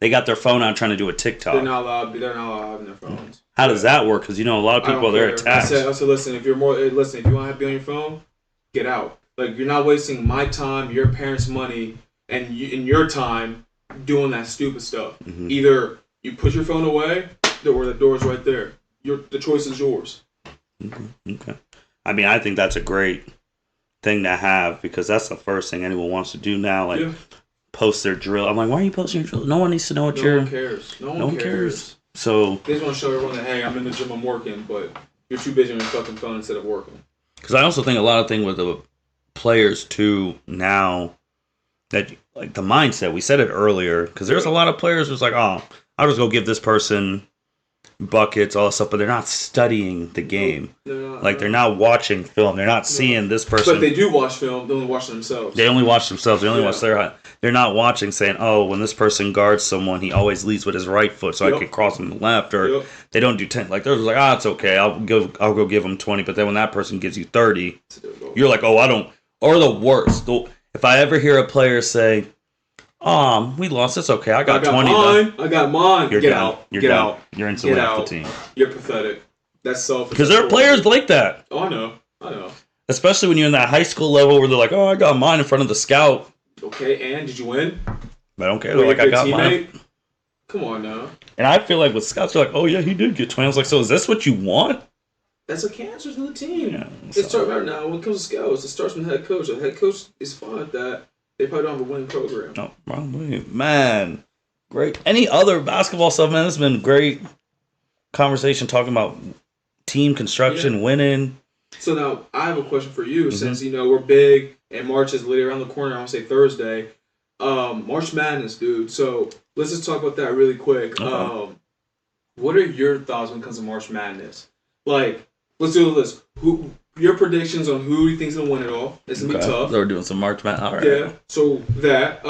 S1: they got their phone out trying to do a TikTok.
S2: They're not allowed having their phones.
S1: How does that work? Because a lot of people they're attached.
S2: I said, listen, if you want to be on your phone, get out. Like you're not wasting my time, your parents' money, and your time doing that stupid stuff. Either you put your phone away, or the door's right there. The choice is yours.
S1: Okay. I mean, I think that's a great thing to have because that's the first thing anyone wants to do now. Like. Yeah. Post their drill. I'm like, why are you posting your drill? No one needs to know what you're.
S2: No one cares. No one cares.
S1: So
S2: they just want to show everyone that hey, I'm in the gym, I'm working, but you're too busy on your fucking phone instead of working.
S1: Because I also think a lot of things with the players too now that like the mindset. We said it earlier because there's a lot of players who's like, oh, I'll just go give this person buckets, all that stuff, but they're not studying the game. They're not watching film. They're not seeing this person.
S2: But they do watch film. They only watch themselves.
S1: They only watch themselves. They only watch their. They're not watching, saying, "Oh, when this person guards someone, he always leads with his right foot, so I can cross him to the left." Or they don't do 10. Like they're just like, it's okay. I'll go give them 20. But then when that person gives you 30, you're like, "Oh, I don't." Or the worst. If I ever hear a player say, we lost. It's okay. I got 20.
S2: I got mine.
S1: You're
S2: Get
S1: down.
S2: out.
S1: You're
S2: Get
S1: down.
S2: out.
S1: You're instantly off the team.
S2: You're pathetic. That's selfish.
S1: Because there are players like that.
S2: Oh, I know.
S1: Especially when you're in that high school level where they're like, I got mine in front of the scout.
S2: Okay, and did you win?
S1: I don't care. They're like, I got
S2: teammate? Mine. Come on now.
S1: And I feel like with scouts, they're like, oh, yeah, he did get 20. I was like, so is this what you want?
S2: That's a cancer in the team.
S1: Yeah,
S2: it starts right now. When it comes to scouts, it starts from the head coach. The head coach is fine with that. They probably don't have a winning program.
S1: No, probably. Man, great. Any other basketball stuff, man? It's been great conversation talking about team construction, winning.
S2: So now I have a question for you. Since we're big and March is literally around the corner. I want to say Thursday. March Madness, dude. So let's just talk about that really quick. Okay. What are your thoughts when it comes to March Madness? Like, let's do this. Your predictions on who you think's gonna win it all? It's gonna be tough.
S1: So we're doing some March Madness. All right.
S2: Yeah. So that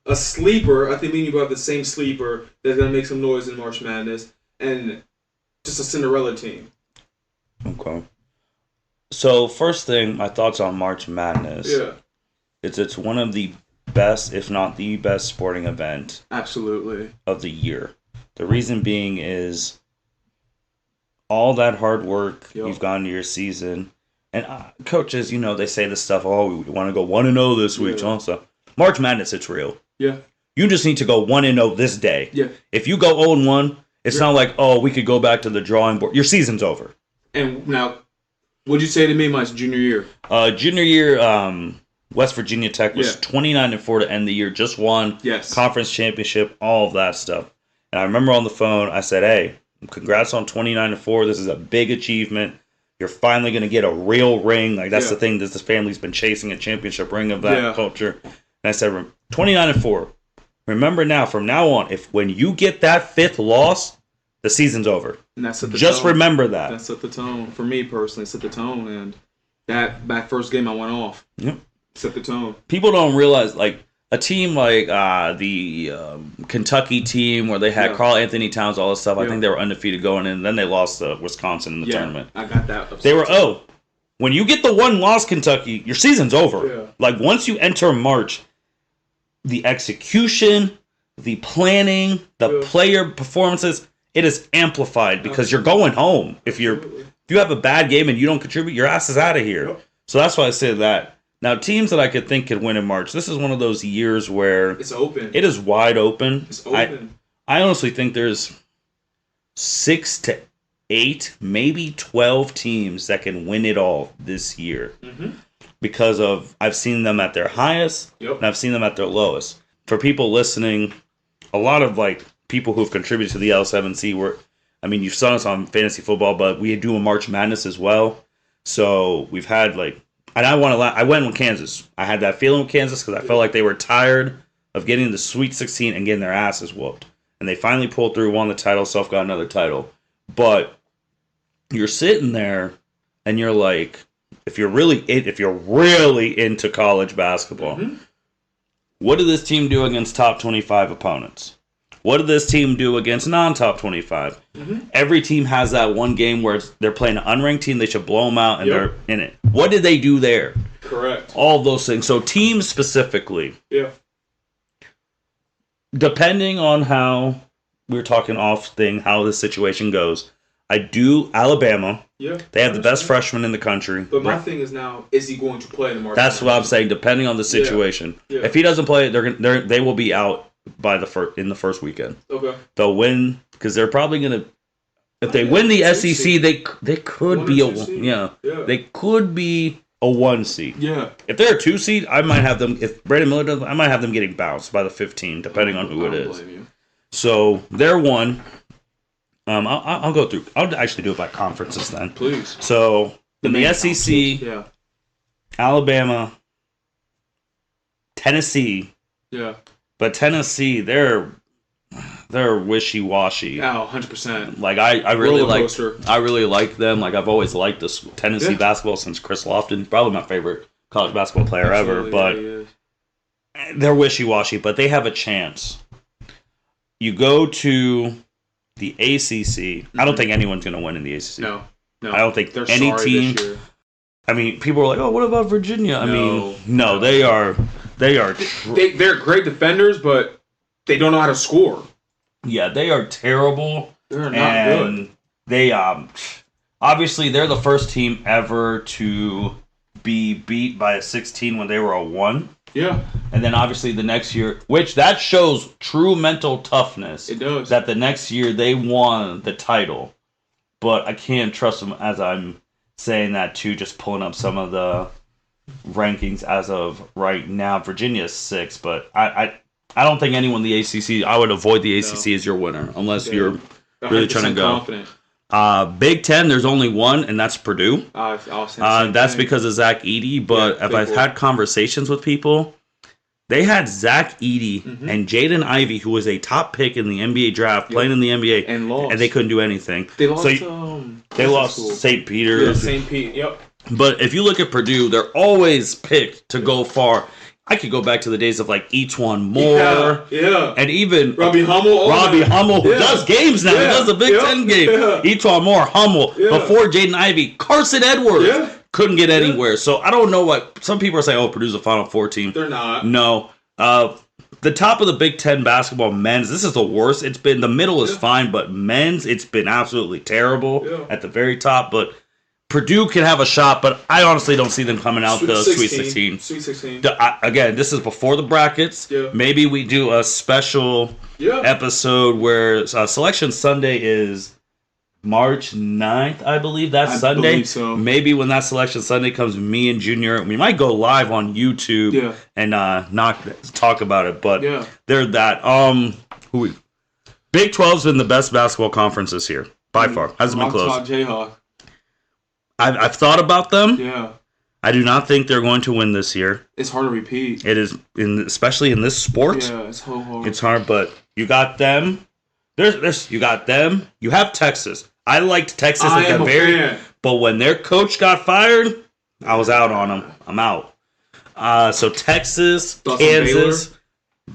S2: a sleeper. I think me and you have the same sleeper that's gonna make some noise in March Madness, and just a Cinderella team.
S1: Okay. So first thing, my thoughts on March Madness.
S2: Yeah.
S1: It's one of the best, if not the best, sporting event.
S2: Absolutely.
S1: Of the year. The reason being is all that hard work you've gone to your season. And coaches, they say this stuff, we want to go 1-0 this week. All stuff. March Madness, it's real.
S2: Yeah.
S1: You just need to go 1-0 this day.
S2: Yeah.
S1: If you go 0-1, it's not like, we could go back to the drawing board. Your season's over.
S2: And now, what'd you say to me my junior year?
S1: Junior year, West Virginia Tech was 29-4 to end the year. Just won conference championship, all of that stuff. And I remember on the phone, I said, hey, congrats on 29-4. This is a big achievement. You're finally going to get a real ring. Like, that's the thing that this family's been chasing, a championship ring of that culture. And I said, 29-4. Remember now, from now on, when you get that fifth loss, the season's over.
S2: And that set the
S1: Just
S2: tone.
S1: Remember that.
S2: That set the tone. For me personally, set the tone. And that first game I went off.
S1: Yep.
S2: Set the tone.
S1: People don't realize, like, a team like the Kentucky team where they had Karl Anthony Towns, all this stuff, I think they were undefeated going in, and then they lost to Wisconsin in the tournament.
S2: I got that.
S1: They were, when you get the one loss, Kentucky, your season's over.
S2: Yeah.
S1: Like, once you enter March, the execution, the planning, the player performances, it is amplified because you're going home. If you have a bad game and you don't contribute, your ass is out of here. Yep. So that's why I said that. Now, teams that I could think could win in March, this is one of those years where
S2: it's open.
S1: It is wide open.
S2: It's open.
S1: I honestly think there's 6 to 8, maybe 12 teams that can win it all this year. Mm-hmm. Because I've seen them at their highest and I've seen them at their lowest. For people listening, a lot of people who've contributed to the L7C you've seen us on fantasy football, but we do a March Madness as well. So we've had and I went with Kansas. I had that feeling with Kansas because I felt like they were tired of getting the Sweet 16 and getting their asses whooped. And they finally pulled through, won the title, self got another title. But you're sitting there and you're like, if you're really into college basketball, what did this team do against top 25 opponents? What did this team do against non-top 25? Mm-hmm. Every team has that one game where they're playing an unranked team. They should blow them out, and they're in it. What did they do there?
S2: Correct.
S1: All of those things. So teams specifically.
S2: Yeah.
S1: Depending on how we're talking how this situation goes, I do Alabama. Yeah. They have the best freshman in the country.
S2: But my thing is now, is he going to play in the March?
S1: That's what I'm saying. Depending on the situation, if he doesn't play, they will be out by in the first weekend. Okay. They'll win because they're probably gonna. If they win the SEC, they could be they could be a 1 seed. Yeah. If they're a 2 seed, I might have them. If Brandon Miller does, I might have them getting bounced by the 15, depending on who it is. So they're 1. I'll go through. I'll actually do it by conferences then.
S2: Please.
S1: So in the SEC, Alabama, Tennessee.
S2: Yeah.
S1: But Tennessee, they're they're wishy-washy.
S2: Oh, 100%.
S1: Like I really like them. Like I've always liked this Tennessee basketball since Chris Lofton, probably my favorite college basketball player ever. But they're wishy-washy, but they have a chance. You go to the ACC. I don't think anyone's going to win in the ACC.
S2: No.
S1: I don't think any team. I mean, people are like, "Oh, what about Virginia?" No, they are. They're
S2: great defenders, but they don't know how to score.
S1: Yeah, they are terrible.
S2: They're not good.
S1: They obviously they're the first team ever to be beat by a 16 when they were a 1.
S2: Yeah.
S1: And then obviously the next year, which that shows true mental toughness.
S2: It does.
S1: That the next year they won the title. But I can't trust them as I'm saying that too, just pulling up some of the rankings as of right now. Virginia's 6, but I don't think anyone in the ACC, I would avoid the ACC as your winner unless you're really trying to go. Confident. Big Ten, there's only one, and that's Purdue. That's because of Zach Edey, but if I've had conversations with people, they had Zach Edey and Jaden Ivey, who was a top pick in the NBA draft, playing in the NBA, and they couldn't do anything.
S2: They lost.
S1: They lost St. Peter's.
S2: Yeah, St. Pete. Yep.
S1: But if you look at Purdue, they're always picked to go far. I could go back to the days of like each one more.
S2: Yeah.
S1: And even
S2: Robbie Hummel.
S1: Who does games now. He does the Big Ten game.
S2: Yeah.
S1: Each one more. Hummel. Yeah. Before Jaden Ivey. Carson Edwards. Couldn't get anywhere. Yeah. So I don't know what. Some people are saying, oh, Purdue's a Final Four team.
S2: They're not.
S1: No. The top of the Big Ten basketball men's, this is the worst. It's been, the middle is fine, but men's, it's been absolutely terrible at the very top. But Purdue can have a shot, but I honestly don't see them coming out the Sweet 16.
S2: Sweet 16.
S1: Again, this is before the brackets. Yeah. Maybe we do a special episode where Selection Sunday is March 9th, I believe. That's Sunday.
S2: Believe so.
S1: Maybe when that Selection Sunday comes, me and Junior, we might go live on YouTube and not talk about it. But they're that. Big 12's been the best basketball conference this year, by far. Hasn't been close.
S2: Jayhawk.
S1: I've thought about them.
S2: Yeah.
S1: I do not think they're going to win this year.
S2: It's hard to repeat.
S1: It is, especially in this sport.
S2: Yeah, it's so hard.
S1: It's hard, but you got them. You got them. You have Texas. I liked Texas at the very, but when their coach got fired, I was out on them. I'm out. So Texas, Kansas,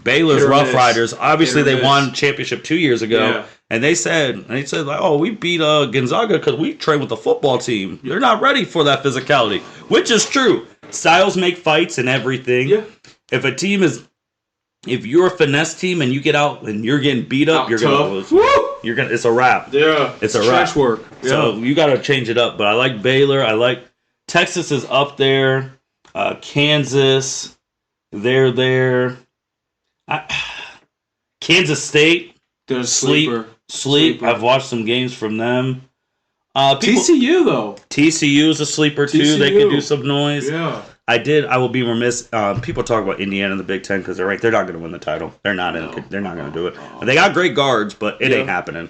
S1: Baylor's Rough Riders. Obviously, they won championship 2 years ago, and they said like, oh, we beat Gonzaga because we trained with the football team. They're not ready for that physicality, which is true. Styles make fights and everything. Yeah. If a team is, if you're a finesse team and you get out and you're getting beat up, you're gonna lose. You're gonna. It's a wrap.
S2: Yeah,
S1: it's a wrap.
S2: Trash work. Yeah.
S1: So you got to change it up. But I like Baylor. I like Texas is up there. Kansas, they're there. Kansas State,
S2: they're
S1: sleep. I've watched some games from them.
S2: TCU though.
S1: TCU is a sleeper too. TCU. They can do some noise.
S2: Yeah.
S1: I will be remiss. People talk about Indiana in the Big Ten because they're ranked. They're not going to win the title. They're not They're not going to do it. They got great guards, but it ain't happening.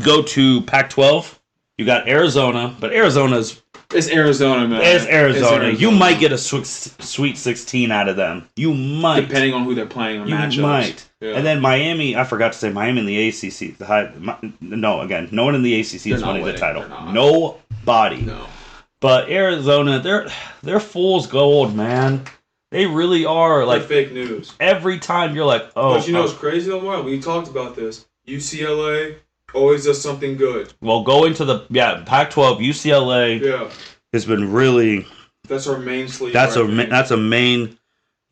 S1: Go to Pac-12. You got Arizona, but Arizona's.
S2: It's Arizona, man.
S1: It's Arizona. You might get a Sweet 16 out of them. You might,
S2: depending on who they're playing on matchups.
S1: You might. Yeah. And then Miami. I forgot to say Miami in the ACC. No one in the ACC is winning the title. Nobody. No. But Arizona, they're fool's gold, man. They really are. Like
S2: they're fake news.
S1: Every time you're like, oh.
S2: But you know what's crazy though, Mark? We talked about this. UCLA always does something good.
S1: Well, going to the Pac-12, UCLA has been really.
S2: That's our main sleeper.
S1: That's a main.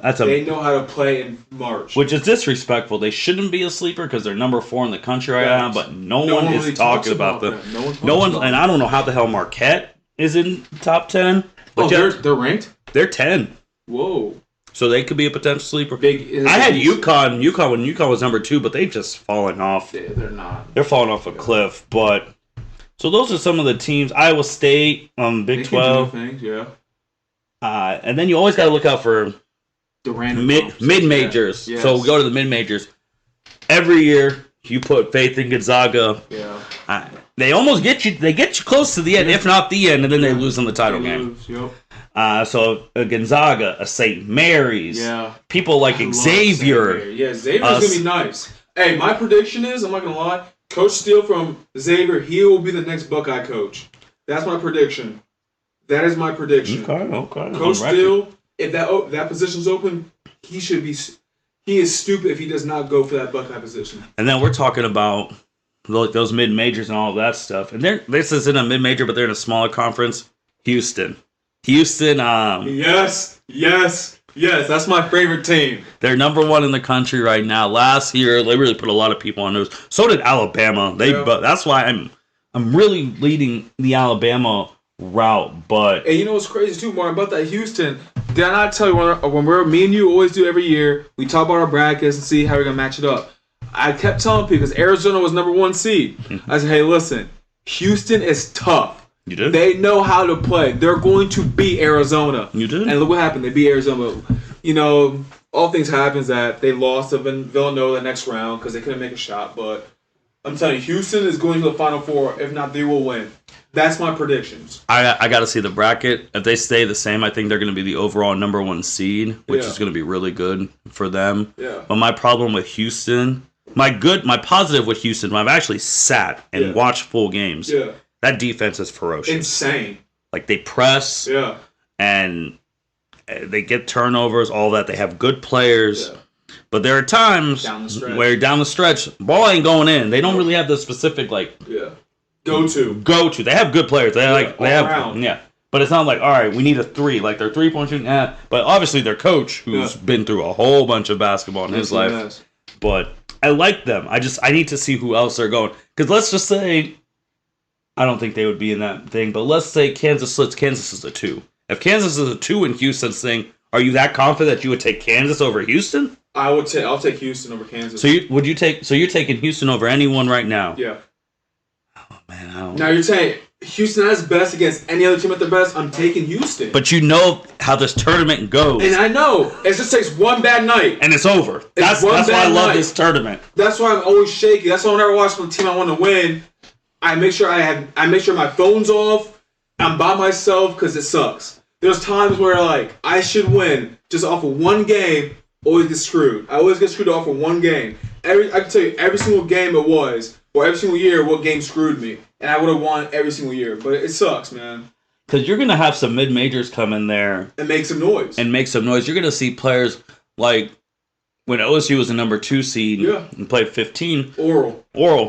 S2: They know how to play in March,
S1: which is disrespectful. They shouldn't be a sleeper because they're number 4 in the country right now. But no one is talking about them. No one, and I don't know how the hell Marquette is in top 10. But
S2: they're ranked?
S1: They're 10.
S2: Whoa.
S1: So they could be a potential sleeper. I had UConn when UConn was number 2, but they've just fallen off.
S2: They're not.
S1: They're falling off a cliff. But so those are some of the teams. Iowa State, Big 12.
S2: Things, yeah.
S1: And then you always got to look out for
S2: the random
S1: mid-majors. Yeah. Yes. So we go to the mid-majors. Every year you put faith in Gonzaga.
S2: Yeah.
S1: They almost get you. They get you close to the end, if not the end, and then they lose in the title game.
S2: Yep.
S1: So a Gonzaga, a St. Mary's.
S2: Yeah.
S1: People like Xavier.
S2: Yeah, Xavier's going to be nice. Hey, my prediction is, I'm not going to lie, Coach Steele from Xavier, he will be the next Buckeye coach. That's my prediction. That is my prediction.
S1: Okay.
S2: Coach Steele, if that position's open, he is stupid if he does not go for that Buckeye position.
S1: And then we're talking about those mid-majors and all of that stuff. And this isn't a mid-major, but they're in a smaller conference. Houston.
S2: Yes. That's my favorite team.
S1: They're number one in the country right now. Last year, they really put a lot of people on news. So did Alabama. That's why I'm really leading the Alabama route. But
S2: and you know what's crazy too, Martin, about that Houston? Did I not tell you when me and you always do every year? We talk about our brackets and see how we're gonna match it up. I kept telling people because Arizona was number 1 seed. I said, hey, listen, Houston is tough.
S1: You did?
S2: They know how to play. They're going to beat Arizona.
S1: You did?
S2: And look what happened. They beat Arizona. You know, all things happens that they lost to Villanova the next round because they couldn't make a shot. But I'm telling you, Houston is going to the Final Four. If not, they will win. That's my predictions.
S1: I got to see the bracket. If they stay the same, I think they're going to be the overall number 1 seed, which is going to be really good for them.
S2: Yeah.
S1: But my problem with Houston, my positive with Houston, I've actually sat and watched full games.
S2: Yeah.
S1: That defense is ferocious.
S2: Insane.
S1: Like they press.
S2: Yeah.
S1: And they get turnovers, all that. They have good players. Yeah. But there are times where down the stretch, ball ain't going in. They don't really have the specific
S2: go to.
S1: They have good players. They have
S2: around.
S1: But it's not like, all right, we need a 3. Like their 3-point shooting. But obviously their coach, who's been through a whole bunch of basketball in his life.
S2: Has.
S1: But I like them. I need to see who else they're going. Because let's just say, I don't think they would be in that thing. But let's say Kansas slits. Kansas is a 2. If Kansas is a 2 in Houston's thing, are you that confident that you would take Kansas over Houston?
S2: I'll take Houston over Kansas.
S1: So you're taking Houston over anyone right now?
S2: Yeah.
S1: Oh man, I don't.
S2: Now you're saying Houston has best against any other team at their best. I'm taking Houston.
S1: But you know how this tournament goes.
S2: And I know it just takes one bad night
S1: and it's over. That's why I love this tournament.
S2: That's why I'm always shaky. That's why whenever I watch the team I want to win, I make sure my phone's off. I'm by myself because it sucks. There's times where I should win just off of one game. Always get screwed. I always get screwed off of one game. I can tell you every single game it was, or every single year what game screwed me, and I would have won every single year. But it sucks, man.
S1: Because you're gonna have some mid-majors come in there
S2: and make some noise.
S1: You're gonna see players like when OSU was the number 2 seed and played 15. Oral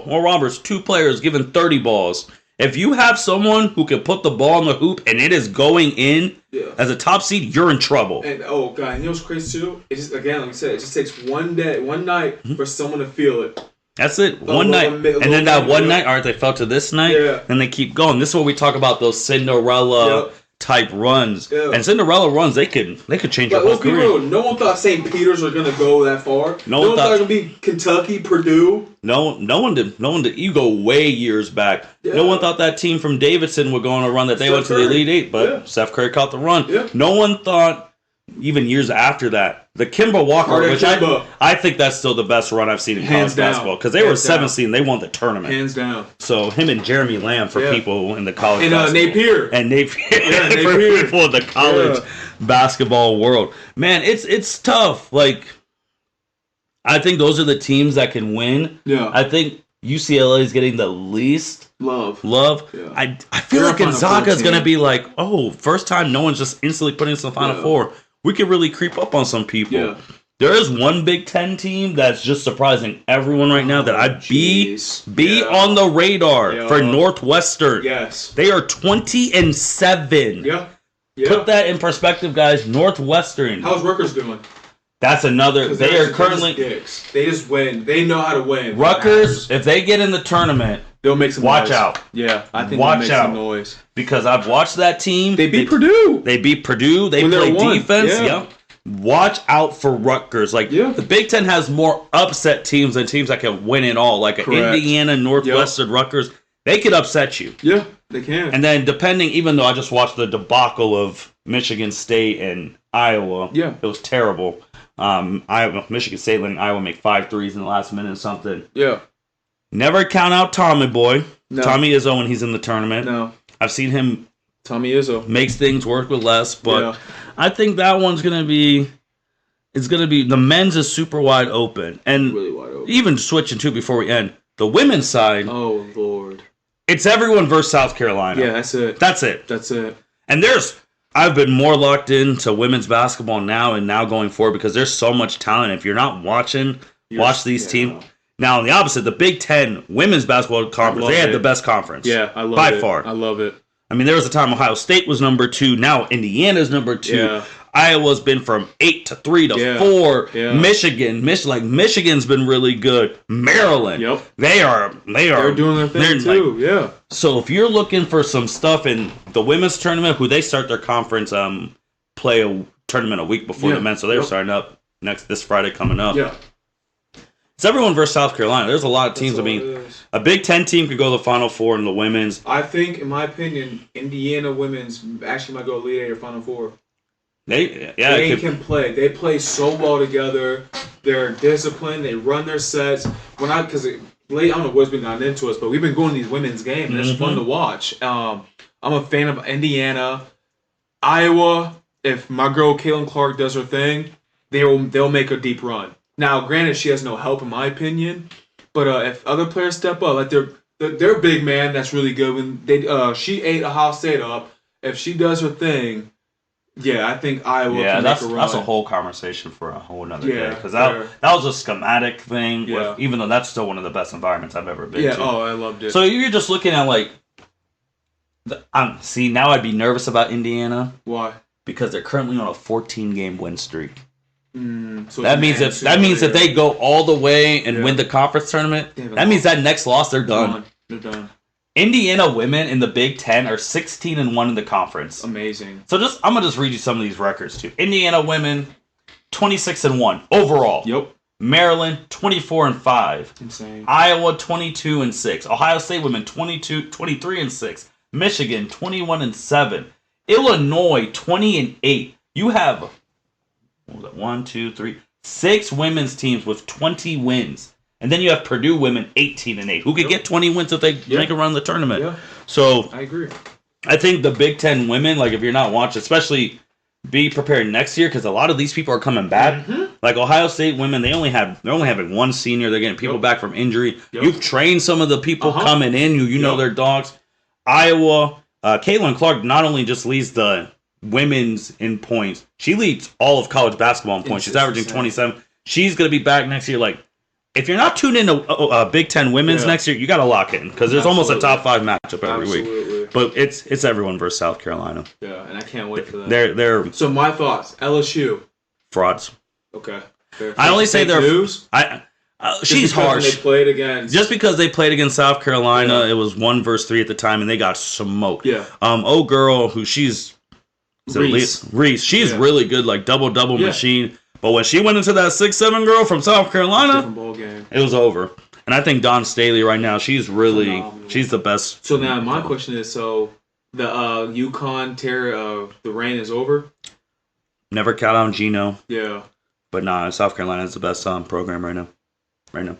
S1: Roberts, 2 players given 30 balls. If you have someone who can put the ball in the hoop and it is going in as a top seed, you're in trouble.
S2: And God, you know what's crazy too? It just, again, like I said, it just takes one night for someone to feel it.
S1: That's it. One night. And then that one night, all right, they fell to this night, and they keep going. This is what we talk about, those Cinderella type runs. Yeah. And Cinderella runs, they could change your whole career.
S2: No one thought St. Peter's were going to go that far. No one thought it would be Kentucky, Purdue.
S1: No one did. You go way years back. Yeah. No one thought that team from Davidson would go on a run that they went to the Elite Eight, but Steph Curry caught the run. Yeah. No one thought, even years after that, the Kimba Walker, which I think that's still the best run I've seen in college basketball, because they were 7th and they won the tournament.
S2: Hands down.
S1: So him and Jeremy Lamb for people in the college
S2: basketball.
S1: Napier for people in the college basketball world. Man, it's tough. Like, I think those are the teams that can win. Yeah. I think UCLA is getting the least love. Yeah. I feel like Gonzaga is going to be like, first time no one's just instantly putting us in the Final Four. We could really creep up on some people. Yeah. There is one Big Ten team that's just surprising everyone right now that I'd be on the radar for Northwestern.
S2: Yes.
S1: They are 20-7. Yeah. Put that in perspective, guys. Northwestern.
S2: How's Rutgers doing?
S1: That's another. They are currently.
S2: They just win. They know how to win.
S1: Rutgers, if they get in the tournament,
S2: they'll make some
S1: noise. Watch out.
S2: Yeah, I think they'll make some noise.
S1: Because I've watched that team.
S2: They beat Purdue.
S1: They play defense. Yeah. Watch out for Rutgers. The Big Ten has more upset teams than teams that can win it all. Like Indiana, Northwestern, Rutgers. They could upset you.
S2: Yeah, they can.
S1: And then even though I just watched the debacle of Michigan State and Iowa. Yeah. It was terrible. Michigan State letting Iowa make 5 threes in the last minute or something.
S2: Yeah.
S1: Never count out Tommy boy. No. Tommy Izzo when he's in the tournament.
S2: No.
S1: I've seen him
S2: Tommy Izzo
S1: makes things work with less, but I think that one's gonna be. It's gonna be the men's is super wide open, and
S2: really wide open.
S1: Even switching to before we end the women's side.
S2: Oh Lord,
S1: it's everyone versus South Carolina.
S2: Yeah, that's it.
S1: That's it.
S2: That's it.
S1: And I've been more locked into women's basketball now going forward because there's so much talent. If you're not watching, watch these teams. Now, on the opposite, the Big Ten women's basketball conference, they had the best conference.
S2: Yeah, I love
S1: it.
S2: By
S1: far.
S2: I love it.
S1: I mean, there was a time Ohio State was number 2. Now, Indiana's number 2. Yeah. Iowa's been from 8 to 3 to 4. Yeah. Michigan's been really good. Maryland.
S2: Yep.
S1: They're
S2: doing their thing too. Yeah.
S1: So if you're looking for some stuff in the women's tournament, who they start their conference play a tournament a week before the men, so they're starting up this Friday coming up.
S2: Yeah.
S1: It's everyone versus South Carolina. There's a lot of teams. I mean, a Big Ten team could go to the Final Four in the women's.
S2: I think, in my opinion, Indiana women's actually might go Elite 8 or Final Four.
S1: They
S2: can play. They play so well together. They're disciplined. They run their sets. Because I don't know what's been gotten into us, but we've been going to these women's games, and it's fun to watch. I'm a fan of Indiana. Iowa, if my girl Caitlin Clark does her thing, they'll make a deep run. Now, granted, she has no help in my opinion, but if other players step up, like their big man, that's really good. When she ate Ohio State up, if she does her thing, I think Iowa can make a run.
S1: That's a whole conversation for a whole another day because that was a schematic thing. Yeah. Even though that's still one of the best environments I've ever been to.
S2: Oh, I loved it.
S1: So you're just looking at now I'd be nervous about Indiana.
S2: Why?
S1: Because they're currently on a 14-game win streak.
S2: So
S1: that means if they go all the way and win the conference tournament, that means that next loss they're done.
S2: They're done.
S1: Indiana women in the Big Ten are 16-1 in the conference.
S2: Amazing.
S1: So I'm gonna just read you some of these records too. Indiana women 26-1 overall.
S2: Yep.
S1: Maryland 24-5.
S2: Insane.
S1: Iowa 22-6. Ohio State women 23-6. Michigan 21-7. Illinois 20-8. You have 6 women's teams with 20 wins. And then you have Purdue women 18-8, who could get 20 wins if they make a run in the tournament. Yeah. So
S2: I agree.
S1: I think the Big Ten women, if you're not watching, especially be prepared next year because a lot of these people are coming back. Mm-hmm. Like Ohio State women, they're only having one senior. They're getting people back from injury. Yep. You've trained some of the people coming in who you know they're dogs. Iowa, Caitlin Clark not only just leads the women's in points, she leads all of college basketball in points. She's averaging 27. She's going to be back next year. If you're not tuned into Big Ten women's next year, you got to lock in because there's almost a top 5 matchup every week. But it's everyone versus South Carolina.
S2: Yeah, and I can't wait for that.
S1: They're
S2: so my thoughts: LSU
S1: frauds.
S2: Okay.
S1: I only say they're
S2: news.
S1: She's harsh.
S2: They played against
S1: just because they played against South Carolina. It was 1 versus 3 at the time, and they got smoked.
S2: Yeah.
S1: Girl, who she's Reese. She's really good, double machine. But when she went into that 6'7" girl from South Carolina,
S2: ball game.
S1: It was over. And I think Dawn Staley right now, she's the best.
S2: So now my question is, the UConn the reign is over?
S1: Never count on Gino.
S2: Yeah.
S1: But South Carolina is the best program right now.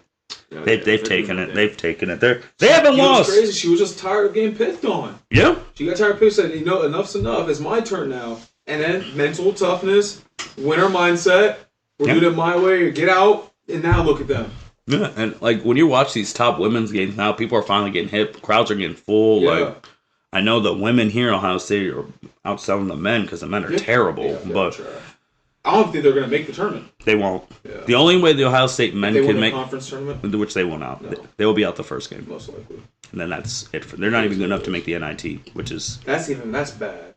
S1: Yeah, they've taken it. They've taken it. They haven't lost.
S2: Crazy. She was just tired of getting picked on.
S1: Yeah.
S2: She got tired of picked. Said, enough's enough. It's my turn now. And then mental toughness, winner mindset. We're doing it my way. Get out. And now look at them.
S1: Yeah, and when you watch these top women's games now, people are finally getting hit. Crowds are getting full.
S2: Yeah.
S1: I know the women here in Ohio State are outselling the men because the men are terrible.
S2: Yeah,
S1: but
S2: I don't think they're going to make the tournament.
S1: They won't. Yeah. The only way the Ohio State men can make
S2: the conference tournament,
S1: which they will not, they will be out the first game.
S2: Most likely.
S1: And then that's it. They're not even good enough to make the NIT, which is
S2: that's bad.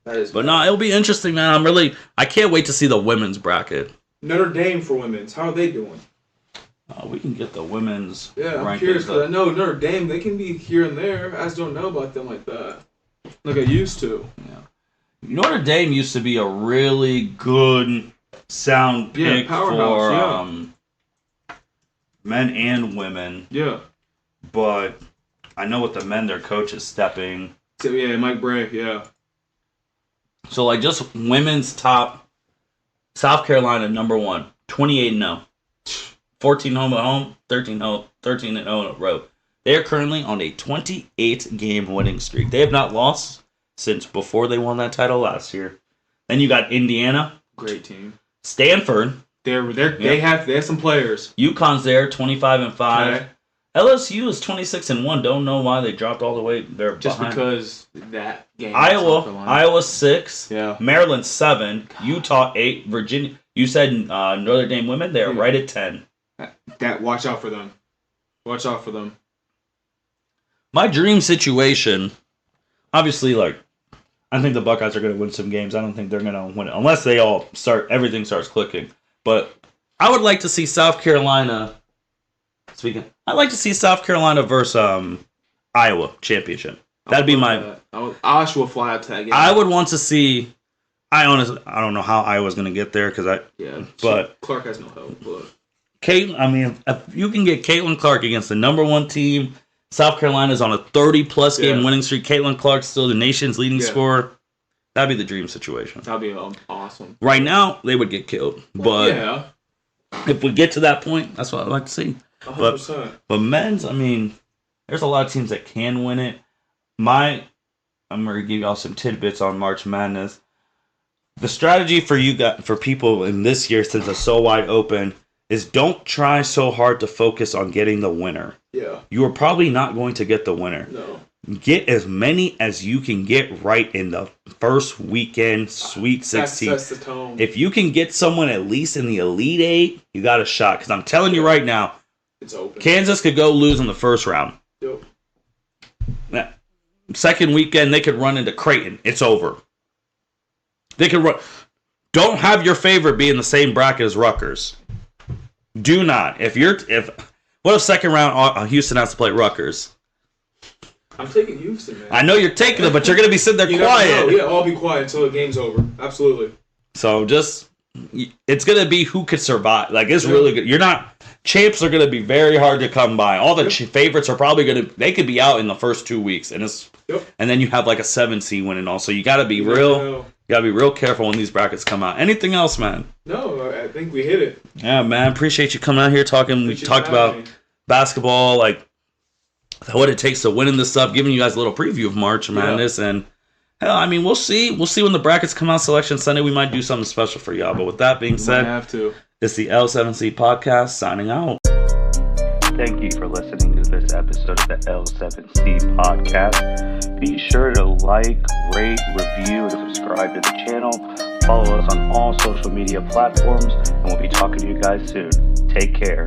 S2: That is.
S1: But it'll be interesting, man. I can't wait to see the women's bracket.
S2: Notre Dame for women's. How are they doing?
S1: We can get the women's.
S2: Yeah, I'm curious because I know Notre Dame. They can be here and there. I just don't know about them like that, like I used to.
S1: Yeah. Notre Dame used to be a really good sound pick for men and women.
S2: Yeah.
S1: But I know with the men, their coach is stepping.
S2: So, Mike Bray, yeah.
S1: So, just women's top, South Carolina, number 1, 28-0. 14 home at home, 13-0 on the road. They are currently on a 28-game winning streak. They have not lost since before they won that title last year. Then you got Indiana.
S2: Great team.
S1: Stanford.
S2: They have some players.
S1: UConn's there, 25-5.
S2: Okay.
S1: LSU is 26-1. Don't know why they dropped all the way there.
S2: Just
S1: behind.
S2: Because that game.
S1: Iowa 6.
S2: Yeah.
S1: Maryland 7. Utah 8. Virginia. You said Notre Dame women. They're right at 10.
S2: Watch out for them. Watch out for them.
S1: My dream situation, obviously, I think the Buckeyes are going to win some games. I don't think they're going to win it unless they all everything starts clicking. But I would like to see South Carolina. I'd like to see South Carolina versus Iowa championship. That'd be my.
S2: I will fly out to that game.
S1: I would want to see. I don't know how Iowa's going to get there but
S2: Clark has no help. But
S1: if you can get Caitlin Clark against the number 1 team, South Carolina's on a 30+ game winning streak. Caitlin Clark's still the nation's leading scorer. That'd be the dream situation.
S2: That'd be awesome.
S1: Right now, they would get killed, but if we get to that point, that's what I'd like to see.
S2: 100%.
S1: But men's, there's a lot of teams that can win it. I'm going to give y'all some tidbits on March Madness. The strategy for people in this year, since it's so wide open, is don't try so hard to focus on getting the winner.
S2: Yeah.
S1: You are probably not going to get the winner.
S2: No.
S1: Get as many as you can get right in the first weekend, Sweet 16.
S2: That's the tone.
S1: If you can get someone at least in the Elite 8, you got a shot. Because I'm telling you right now,
S2: it's open. Kansas
S1: could go lose in the first round.
S2: Yep.
S1: Second weekend, they could run into Creighton. It's over. They could run. Don't have your favorite be in the same bracket as Rutgers. Do not. What if second round Houston has to play Rutgers?
S2: I'm taking Houston, man.
S1: I know you're taking them, but you're going to be sitting there quiet.
S2: Yeah, I'll be quiet until the game's over. Absolutely.
S1: So it's going to be who could survive. It's really good. Champs are going to be very hard to come by. All the favorites are probably they could be out in the first 2 weeks, and then you have a 7 seed winning also. You got to be real careful when these brackets come out. Anything else, man?
S2: No, I think we hit it.
S1: Yeah, man. Appreciate you coming out here talking. We talked about basketball, what it takes to win in this stuff, giving you guys a little preview of March Madness, and hell, we'll see. We'll see when the brackets come out. Selection Sunday, we might do something special for y'all. But with that being said,
S2: have to.
S1: It's the L7C podcast signing out. Thank you for listening to this episode of the L7C podcast. Be sure to like, rate, review, and subscribe to the channel. Follow us on all social media platforms, and we'll be talking to you guys soon. Take care.